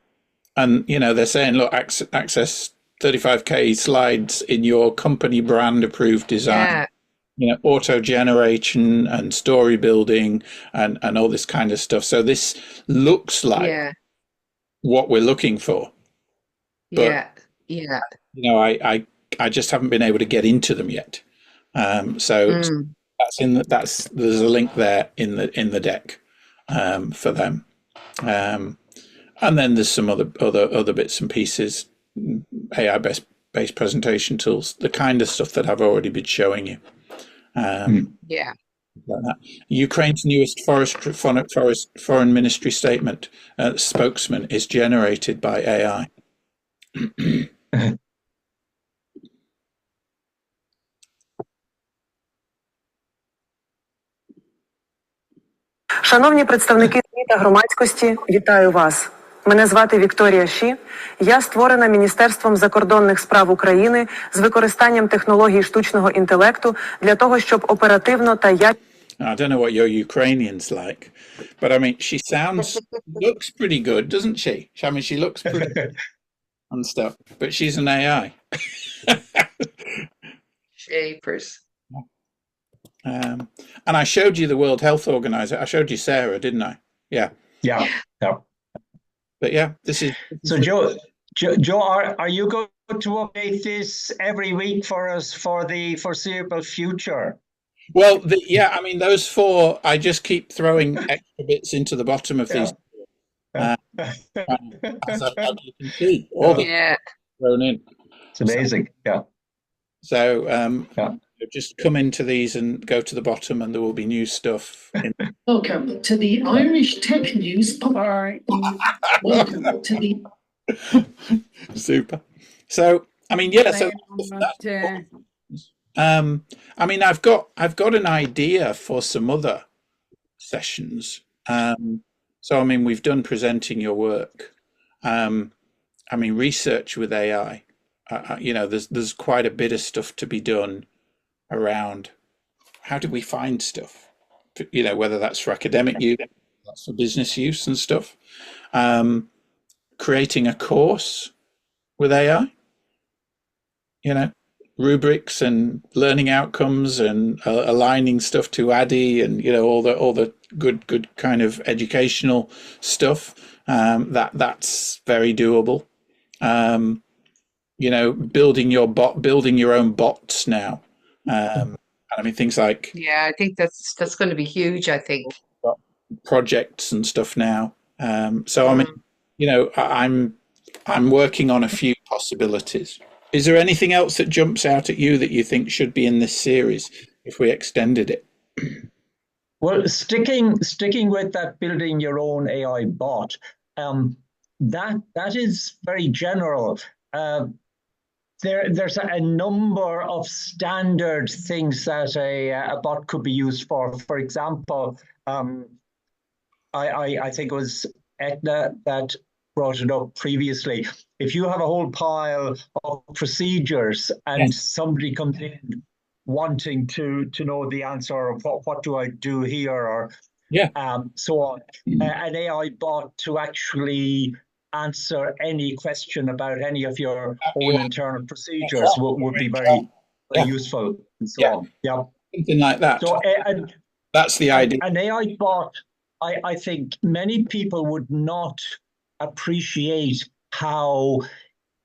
And, you know, they're saying, look, access 35K slides in your company brand approved design. Yeah. You know, auto generation and story building and all this kind of stuff. So this looks like what we're looking for. But, yeah. You know, I just haven't been able to get into them yet. So there's a link there in the deck for them. And then there's some other bits and pieces, AI based presentation tools, the kind of stuff that I've already been showing you. Yeah. Like that. Ukraine's newest foreign ministry statement spokesman is generated by AI. Шановні представники ЗМІ та громадськості, вітаю вас. Мене звати Вікторія Ші. Я створена Міністерством закордонних справ України з використанням технологій штучного інтелекту для того, щоб оперативно та якісно. I don't know what your Ukrainian's like, but I mean, she looks pretty good, doesn't she? I mean, she looks pretty and stuff, but she's an AI. Shapers. And I showed you the World Health Organization. I showed you Sarah, didn't I? Yeah. Yeah. But yeah, this is so Joe. Joe, are you going to update this every week for us for the foreseeable future? Well, yeah, I mean, those 4, I just keep throwing extra bits into the bottom of these, Yeah. as you can see, all the Yeah. thrown in. It's amazing. Yeah. So Yeah. just come into these and go to the bottom, and there will be new stuff. Welcome to the Irish Tech News. All right. Welcome to the. Super. So, I mean, yeah. So, I mean, I've got an idea for some other sessions. So, I mean, we've done presenting your work. I mean, research with AI. You know, there's quite a bit of stuff to be done around how do we find stuff. You know, whether that's for academic use, that's for business use and stuff. Creating a course with AI. You know, rubrics and learning outcomes and aligning stuff to ADDIE and, you know, all the good kind of educational stuff. That's very doable. You know, building your own bots now. I mean, things like, Yeah, I think that's going to be huge, I think. projects and stuff now. So I mean, you know, I'm working on a few possibilities. Is there anything else that jumps out at you that you think should be in this series if we extended it? Well, sticking with that building your own AI bot, that is very general. There's a number of standard things that a bot could be used for. For example, I think it was Etna that brought it up previously. If you have a whole pile of procedures and somebody comes in wanting to know the answer of what do I do here, or so on, an AI bot to actually answer any question about any of your own internal procedures would be very useful and so on. Yeah, something like that. So that's the idea. An AI bot, I think many people would not appreciate how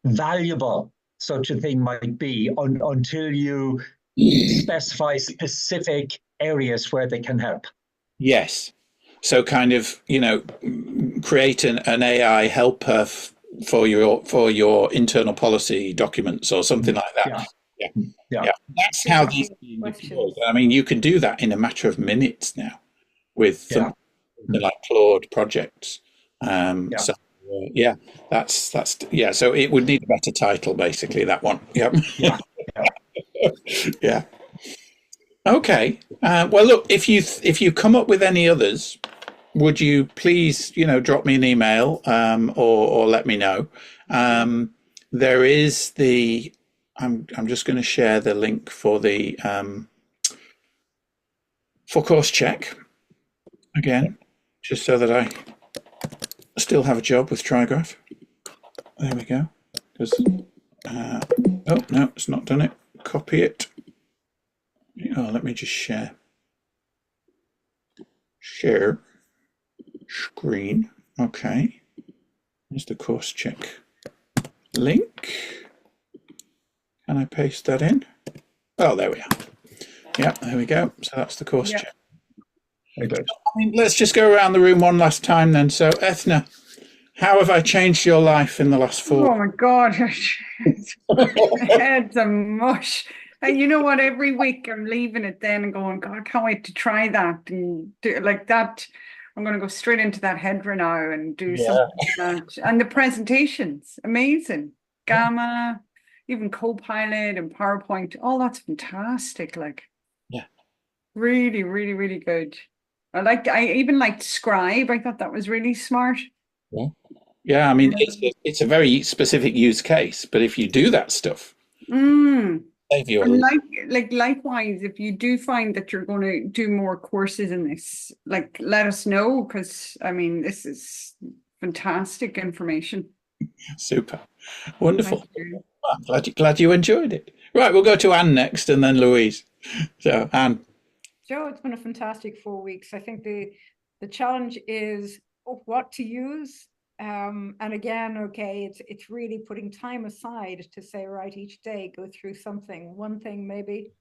valuable such a thing might be until you specify specific areas where they can help. Yes. So kind of, you know, create an AI helper for your internal policy documents or something like that. Yeah. That's how these things work. I mean, you can do that in a matter of minutes now with something like Claude projects. So that's so it would need a better title, basically, that one. Yep. Yeah. Okay. Well, look, if you come up with any others, would you please, you know, drop me an email or let me know. There is I'm just going to share the link for the for course check again, just so that I still have a job with Trigraph. There we go. Oh no, it's not done it. Copy it. Oh, let me just share screen. Okay, here's the course check link. Can I paste that in? Oh, there we are. Yeah, there we go. So that's the course check. Very good. Let's just go around the room one last time then. So, Ethna, how have I changed your life in the last 4? Oh my God, it's a mush. And you know what? Every week I'm leaving it then and going, God, I can't wait to try that and do like that. I'm going to go straight into that Hedra now and do something like that. And the presentations, amazing. Gamma, even Copilot and PowerPoint, all that's fantastic. Like, really, really, really good. I even liked Scribe. I thought that was really smart. Yeah. I mean, it's a very specific use case, but if you do that stuff, save you likewise, if you do find that you're going to do more courses in this, like, let us know, because I mean, this is fantastic information. Super, wonderful. Well, glad you enjoyed it. Right, we'll go to Anne next, and then Louise. So, Anne. Joe, it's been a fantastic 4 weeks. I think the challenge is what to use And again, okay, it's really putting time aside to say, right, each day go through something, one thing maybe,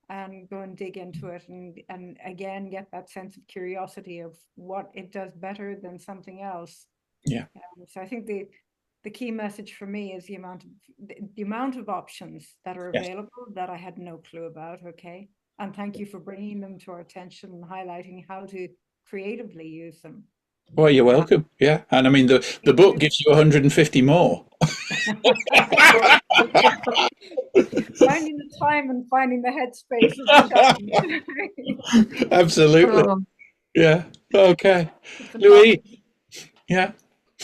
and go and dig into it, and again get that sense of curiosity of what it does better than something else. Yeah. So I think the key message for me is the amount of options that are Yes. available that I had no clue about. Okay, and thank you for bringing them to our attention and highlighting how to creatively use them. Well, you're welcome. Yeah. And I mean, the book gives you 150 more. Finding the time and finding the headspace is the challenge. Absolutely. Oh. Yeah. Okay. Louise. Yeah.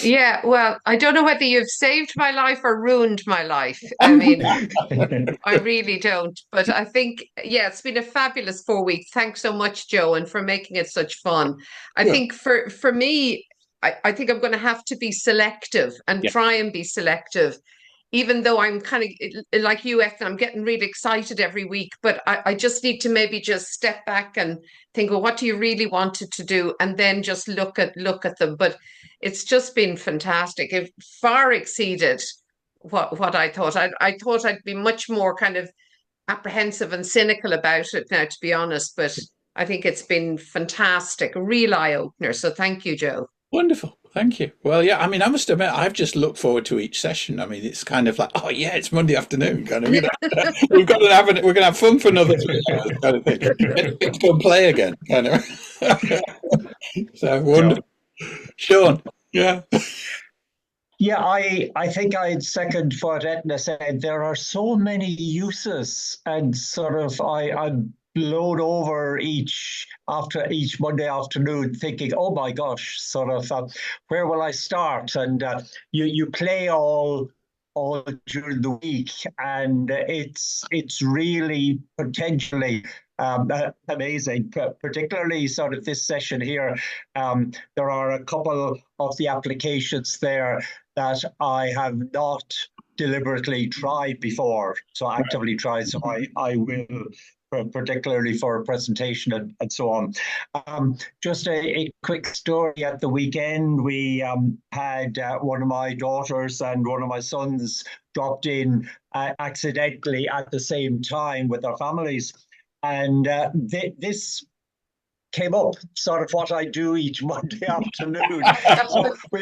Yeah, well, I don't know whether you've saved my life or ruined my life. I mean, I really don't. But I think, yeah, it's been a fabulous 4 weeks. Thanks so much, Joe, and for making it such fun. I Yeah. think for me, I think I'm going to have to be selective and Yeah. try and be selective, even though I'm kind of like you, Ethan, I'm getting really excited every week, but I just need to maybe just step back and think, well, what do you really want it to do? And then just look at them. But it's just been fantastic. It far exceeded what I thought. I thought I'd be much more kind of apprehensive and cynical about it now, to be honest, but I think it's been fantastic, a real eye-opener. So thank you, Joe. Wonderful. Thank you. Well, yeah, I mean, I must admit, I've just looked forward to each session. I mean, it's kind of like, oh yeah, it's Monday afternoon, kind of, you know, we're going to have fun for another 3 hours, kind of thing. Let's go and play again, kind of. So wonderful. Sean, yeah. Yeah, I think I'd second what Etna said. There are so many uses, and sort of I'd load over each Monday afternoon thinking, oh my gosh, sort of where will I start? And you play all during the week, and it's really potentially amazing, particularly sort of this session here. There are a couple of the applications there that I have not deliberately tried before, so actively tried, so I will, particularly for a presentation and so on. Just a quick story. At the weekend, we had one of my daughters and one of my sons dropped in accidentally at the same time with their families. And this came up, sort of what I do each Monday afternoon. So we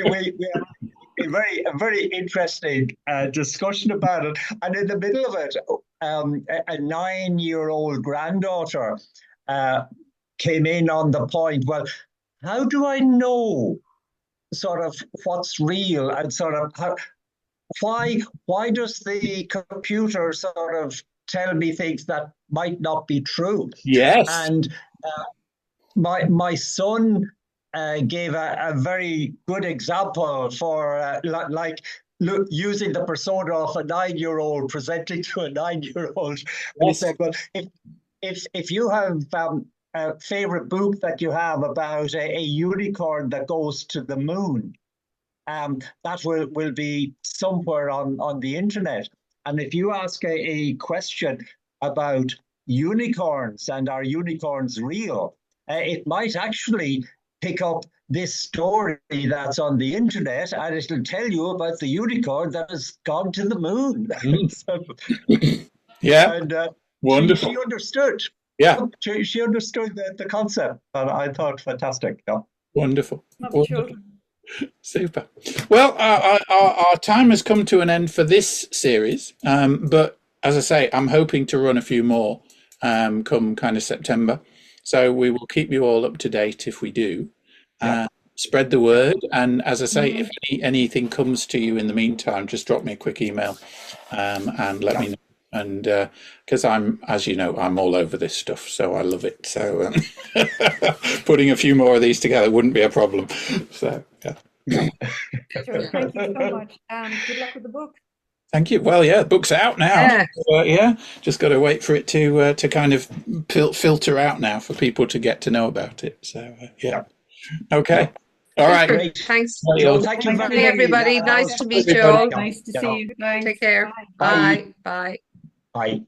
had a very interesting discussion about it. And in the middle of it, a 9-year-old granddaughter came in on the point, well, how do I know sort of what's real, and sort of why does the computer sort of tell me things that might not be true? Yes. And my son gave a very good example for using the persona of a 9-year-old presenting to a 9-year-old. And he said, well, if you have a favorite book that you have about a unicorn that goes to the moon, that will be somewhere on the internet. And if you ask a question about unicorns and are unicorns real, it might actually pick up this story that's on the internet, and it'll tell you about the unicorn that has gone to the moon. Yeah, and wonderful. She understood. Yeah, she understood the concept, and I thought fantastic. Yeah, wonderful. Super. Well, our time has come to an end for this series, but as I say, I'm hoping to run a few more come kind of September. So we will keep you all up to date if we do. Spread the word, and as I say, if anything comes to you in the meantime, just drop me a quick email and let me know. And because I'm, as you know, I'm all over this stuff, so I love it. So putting a few more of these together wouldn't be a problem. So yeah. Sure, thank you so much. Good luck with the book. Thank you. Well, yeah, the book's out now. Yeah, just got to wait for it to kind of filter out now for people to get to know about it. So yeah. Okay. All right. Great. Thanks. Thank you very much, everybody. Nice to meet you all. Nice to see you. Thanks. Take care. Bye. Bye. Bye.